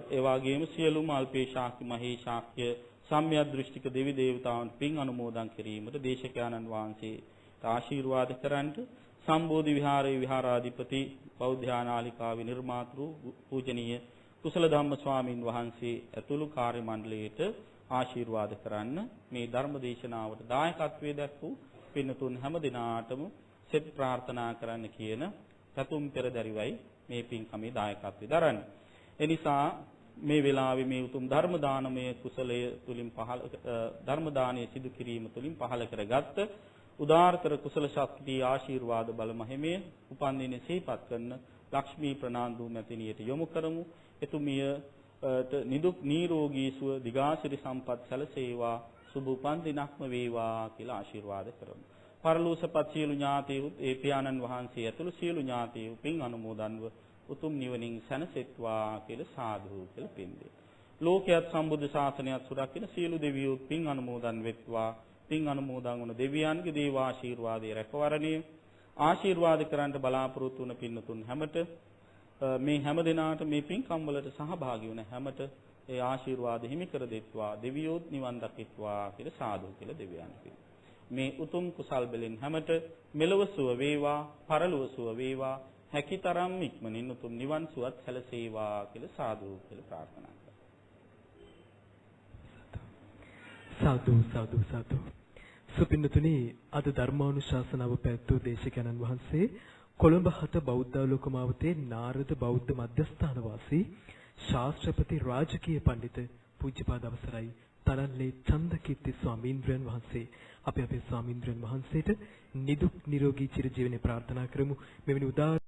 ඒ වගේම සියලුම අල්පේ ශාක්‍ය මහේ ශාක්‍ය සම්‍යක් දෘෂ්ටික දෙවි දේවතාවුන් පින් අනුමෝදන් කිරීමට දේශකයන්න් වහන්සේ ආශිර්වාද කරන්ට සම්බෝධි විහාරයේ විහාරාධිපති බෞද්ධානාලිකාවේ නිර්මාතෘ පූජනීය කුසල ධම්ම ස්වාමින් වහන්සේ ඇතුළු කාර්ය මණ්ඩලයට ආශිර්වාද කරන්න මේ ධර්ම දේශනාවට දායකත්වයේ දක්වූ පින්තුන් හැම දිනාටම සෙත් ප්‍රාර්ථනා කරන්න කියන සතුම් පෙරදරිවයි මේ පින්කමේ දායකත්වයේ දරන්නේ. ඒ නිසා මේ වෙලාවේ මේ උතුම් ධර්ම දානමය කුසලය තුලින් ධර්ම දානයේ සිදු කිරීම තුලින් පහළ කරගත්ත උදාාරතර කුසල ශක්තිය ආශිර්වාද බල මහිමේ උපන්දිනේ සිහිපත් කරන ලක්ෂ්මී ප්‍රනාන්දු මැතිණියට යොමු කරමු. එතුමියට නිදුක් නිරෝගී සුව දිගාසිරි සම්පත් සැලසේවා, සුබ උපන්දිනක්ම වේවා කියලා ආශිර්වාද කරමු. පරලෝසපත් සියලු ඥාතීහුත් ඒ පියාණන් වහන්සේ ඇතුළු සියලු ඥාතීහු පින් අනුමෝදන්ව උතුම් නිවනින් සැනසෙත්වා කියලා සාදු කියලා පින් දෙන්න. ලෝකයක් සම්බුද්ධ ශාසනයත් සුරකින්න සියලු දෙවියෝ පින් අනුමෝදන් වෙත්වා. පින් අනුමෝදන් වන දෙවියන්ගේ දේව ආශිර්වාදයේ රැකවරණය ආශිර්වාද කරන්ට බලාපොරොත්තු වන පින්නතුන් හැමත මේ හැම දිනාට මේ පින්කම් වලට සහභාගී වන හැමත ඒ ආශිර්වාද හිමි කර දෙත්වා, දෙවියෝත් නිවන් දකිත්වා කියලා සාදු කියලා දෙවියන් පිළිගන්න. මේ උතුම් කුසල් බෙලෙන් හැමත මෙලව සුව වේවා, පරලොව සුව වේවා, හැකිතරම් ඉක්මනින් උතුම් නිවන් සුවත් සැලසේවා කියලා සාදු කියලා ප්‍රාර්ථනා කරනවා. සාදු සාදු සාදු. සුපින්නතුනි, අද ධර්මානුශාසනාව පැවැත්වූ දේශකයන්න් වහන්සේ කොළඹ 7 බෞද්ධාලෝකමාවතේ නාරද බෞද්ධ මධ්‍යස්ථාන වාසී ශාස්ත්‍රපති රාජකීය පඬිතු පූජ්‍යපාද අවසරයි තරල්ලේ චන්දකීර්ති ස්වාමීන්ද්‍රයන් වහන්සේ. අපි අපේ ස්වාමීන්ද්‍රයන් වහන්සේට නිදුක් නිරෝගී චිරජීවනයේ ප්‍රාර්ථනා කරමු. මෙවැනි උදාර